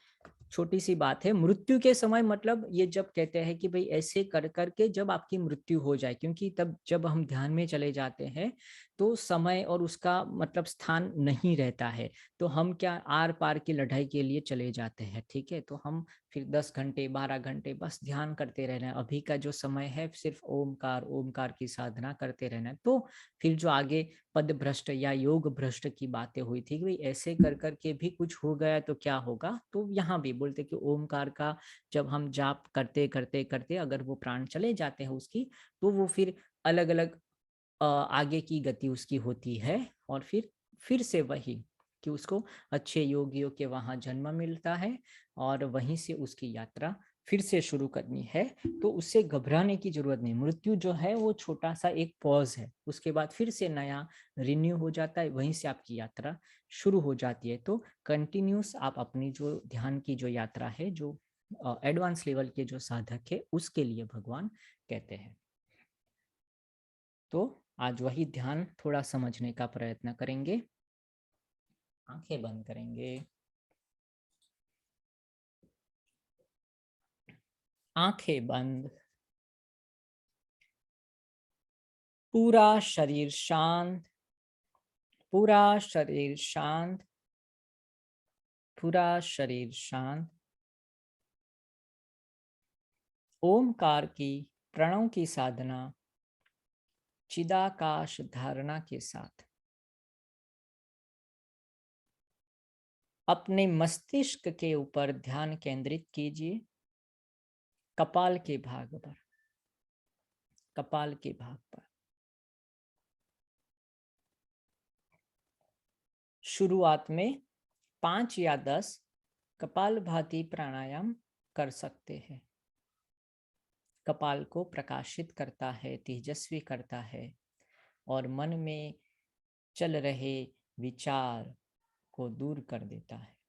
छोटी सी बात है। मृत्यु के समय मतलब ये जब कहते हैं कि भाई ऐसे कर करके जब आपकी मृत्यु हो जाए, क्योंकि तब जब हम ध्यान में चले जाते हैं तो समय और उसका मतलब स्थान नहीं रहता है। तो हम क्या आर पार की लड़ाई के लिए चले जाते हैं, ठीक है। तो हम फिर 10 घंटे 12 घंटे बस ध्यान करते रहना है। अभी का जो समय है सिर्फ ओमकार ओमकार की साधना करते रहना है। तो फिर जो आगे पद भ्रष्ट या योग भ्रष्ट की बातें हुई थी कि भाई ऐसे कर करके भी कुछ हो गया तो क्या होगा। तो यहाँ भी बोलते कि ओमकार का जब हम जाप करते करते करते अगर वो प्राण चले जाते हैं उसकी, तो वो फिर अलग अलग आगे की गति उसकी होती है। और फिर से वही कि उसको अच्छे योगियों के वहां जन्म मिलता है और वहीं से उसकी यात्रा फिर से शुरू करनी है। तो उससे घबराने की जरूरत नहीं। मृत्यु जो है वो छोटा सा एक पॉज है, उसके बाद फिर से नया रिन्यू हो जाता है, वहीं से आपकी यात्रा शुरू हो जाती है। तो कंटिन्यूस आप अपनी जो ध्यान की जो यात्रा है, जो एडवांस लेवल के जो साधक है, उसके लिए भगवान कहते हैं। तो आज वही ध्यान थोड़ा समझने का प्रयत्न करेंगे। आंखें बंद करेंगे। आंखें बंद। पूरा शरीर शांत, पूरा शरीर शांत, पूरा शरीर शांत। ओमकार की प्रणव की साधना चिदाकाश धारणा के साथ अपने मस्तिष्क के ऊपर ध्यान केंद्रित कीजिए। कपाल के भाग पर, कपाल के भाग पर। शुरुआत में 5 या 10 कपालभाति प्राणायाम कर सकते हैं। कपाल को प्रकाशित करता है, तेजस्वी करता है और मन में चल रहे विचार को दूर कर देता है।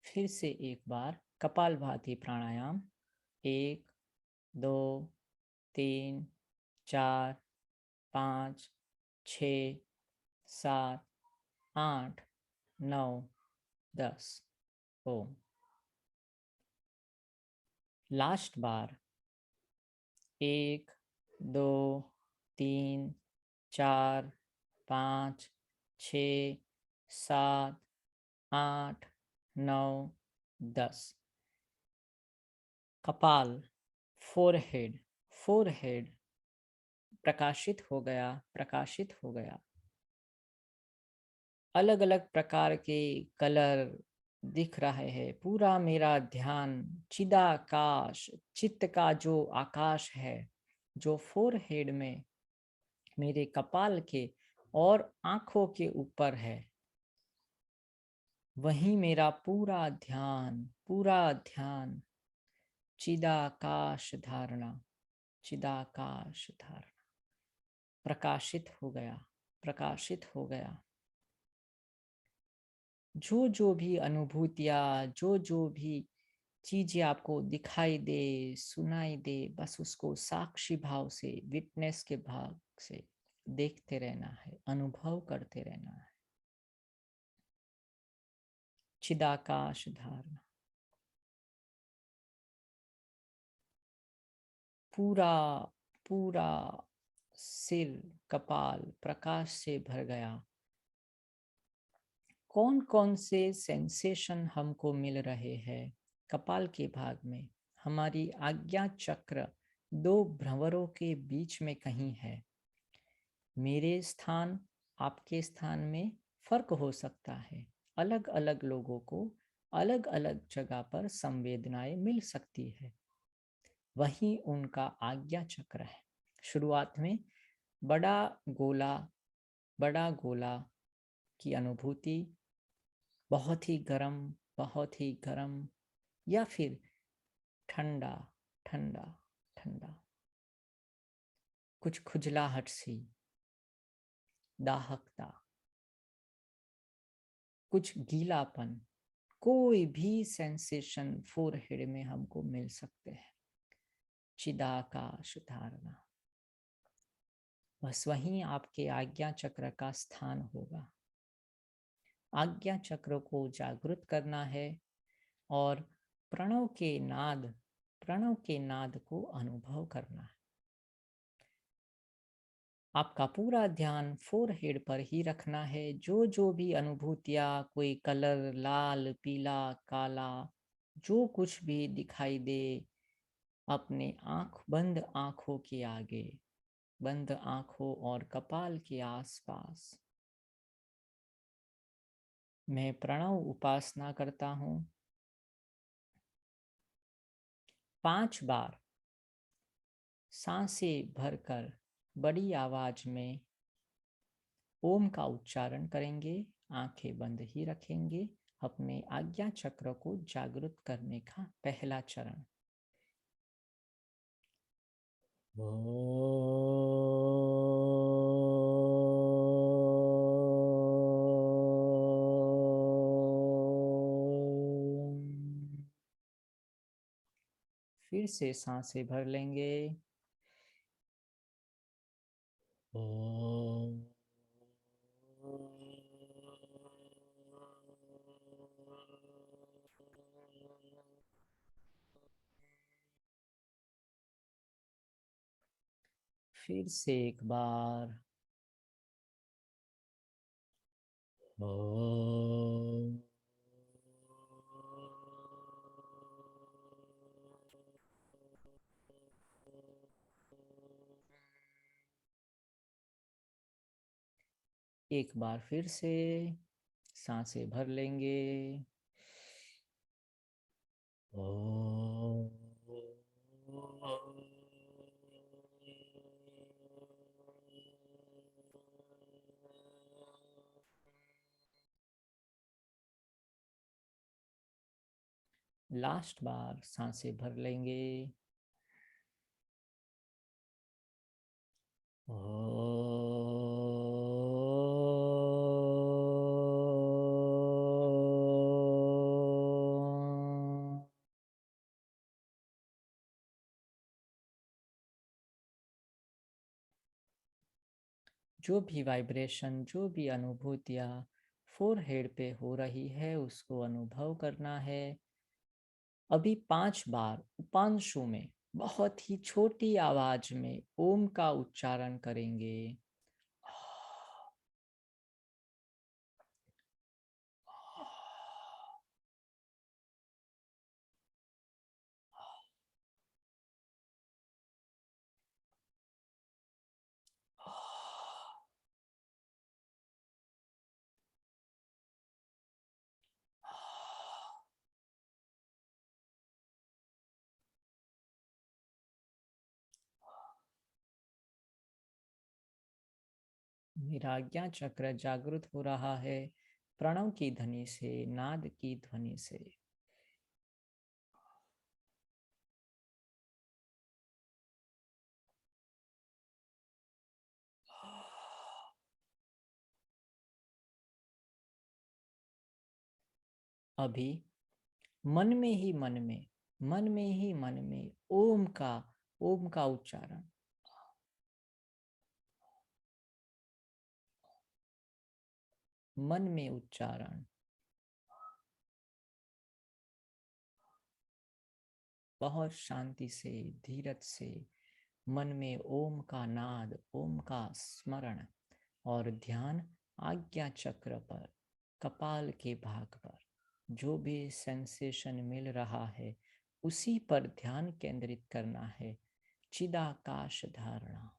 फिर से एक बार कपालभाति प्राणायाम। 1 2 3 4 5 6 7 8 9 10। ओम। लास्ट बार। 1 2 3 4 5 6 7 8 9 10। कपाल, फोरहेड, फोरहेड प्रकाशित हो गया, प्रकाशित हो गया। अलग अलग प्रकार के कलर दिख रहे हैं। पूरा मेरा ध्यान चिदाकाश, चित्त का जो आकाश है, जो फोरहेड में मेरे कपाल के और आंखों के ऊपर है, वहीं मेरा पूरा ध्यान, पूरा ध्यान चिदाकाश धारणा, चिदाकाश धारणा प्रकाशित हो गया, प्रकाशित हो गया। जो जो भी अनुभूतियां, जो जो भी चीजें आपको दिखाई दे, सुनाई दे, बस उसको साक्षी भाव से, विटनेस के भाव से देखते रहना है, अनुभव करते रहना है। चिदाकाश धारणा। पूरा पूरा सिर, कपाल प्रकाश से भर गया। कौन कौन से सेंसेशन हमको मिल रहे हैं कपाल के भाग में? हमारी आज्ञा चक्र 2 भ्रंवरों के बीच में कहीं है। मेरे स्थान, आपके स्थान में फर्क हो सकता है। अलग अलग लोगों को अलग अलग जगह पर संवेदनाएं मिल सकती है। वही उनका आज्ञा चक्र है। शुरुआत में बड़ा गोला, बड़ा गोला की अनुभूति, बहुत ही गर्म, बहुत ही गर्म, या फिर ठंडा ठंडा ठंडा। कुछ खुजलाहट सी, दाहकता, कुछ गीलापन, कोई भी सेंसेशन फोरहेड में हमको मिल सकते हैं। चिदाकाश धारणा। बस वहीं आपके आज्ञा चक्र का स्थान होगा। आज्ञा चक्र को जागृत करना है और प्रणव के नाद को अनुभव करना है। आपका पूरा ध्यान फोरहेड पर ही रखना है। जो भी अनुभूतियां, कोई कलर, लाल, पीला, काला, जो कुछ भी दिखाई दे, अपने बंद आंखों के आगे, बंद आंखों और कपाल के आसपास मैं प्रणव उपासना करता हूं। 5 बार सांसें भरकर बड़ी आवाज में ओम का उच्चारण करेंगे। आंखें बंद ही रखेंगे। अपने आज्ञा चक्र को जागृत करने का पहला चरण। फिर से सांसें भर लेंगे। फिर से एक बार। एक बार फिर से सांसें भर लेंगे। लास्ट बार सांसें भर लेंगे। जो भी वाइब्रेशन, जो भी अनुभूतियां फोरहेड पे हो रही है, उसको अनुभव करना है। अभी 5 बार उपांशु में बहुत ही छोटी आवाज में ओम का उच्चारण करेंगे। मेरा आज्ञा चक्र जागृत हो रहा है प्रणव की ध्वनि से, नाद की ध्वनि से। अभी मन में ही मन में ओम का उच्चारण। मन में उच्चारण। बहुत शांति से, धीरज से मन में ओम का नाद, ओम का स्मरण और ध्यान आज्ञा चक्र पर, कपाल के भाग पर जो भी सेंसेशन मिल रहा है उसी पर ध्यान केंद्रित करना है। चिदाकाश धारणा।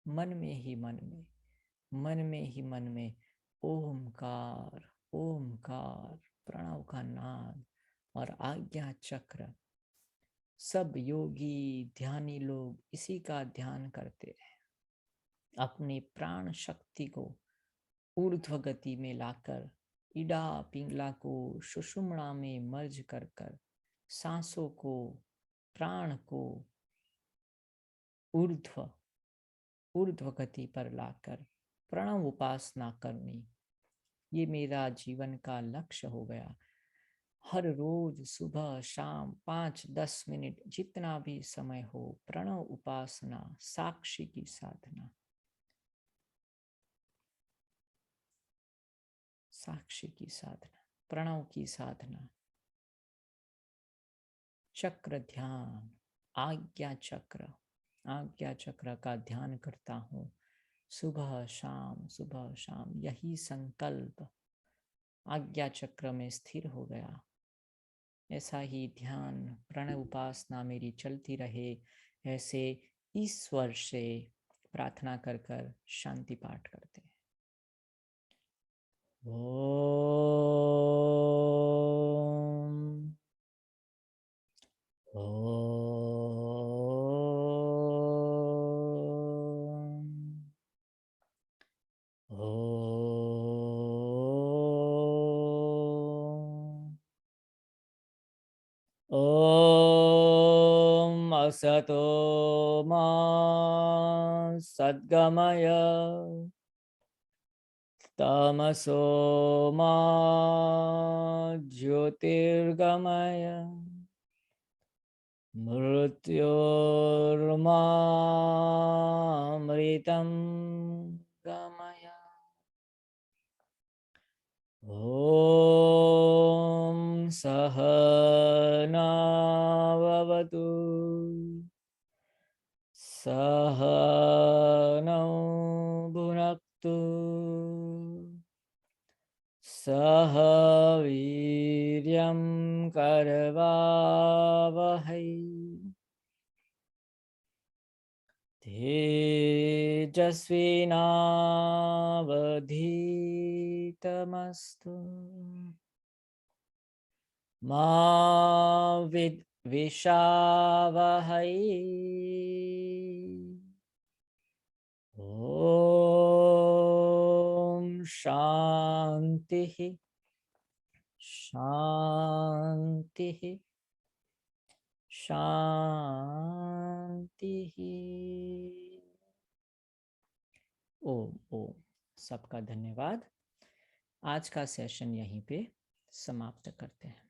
मन में ही मन में ओमकार, ओमकार, प्रणव का नाद और आज्ञा चक्र। सब योगी ध्यानी लोग इसी का ध्यान करते हैं। अपनी प्राण शक्ति को ऊर्ध्व गति में लाकर इडा पिंगला को सुषुम्ना में मर्ज कर कर सांसों को, प्राण को ऊर्ध्व गति पर लाकर प्रणव उपासना करनी, ये मेरा जीवन का लक्ष्य हो गया। हर रोज सुबह शाम 5-10 मिनट जितना भी समय हो, प्रणव उपासना, साक्षी की साधना, साक्षी की साधना, प्रणव की साधना, चक्र ध्यान, आज्ञा चक्र का ध्यान करता हूँ सुबह शाम, यही संकल्प आज्ञा चक्र में स्थिर हो गया। ऐसा ही ध्यान, प्रणव उपासना मेरी चलती रहे। ऐसे ईश्वर से प्रार्थना कर कर शांति पाठ करते हैं। ॐ असतो मा सद्गमय तमसो मा ज्योतिर्गमय मृत्योर्मामृतं गमय। ॐ सहनाववतु सहनौ भुनक्तु सह वीर्यं करवावहै तेजस्विनावधीतमस्तु मा विद्विषावहै। ॐ शान्तिः शान्तिः शान्तिः। ओम ओम। सबका धन्यवाद। आज का सेशन यहीं पे समाप्त करते हैं।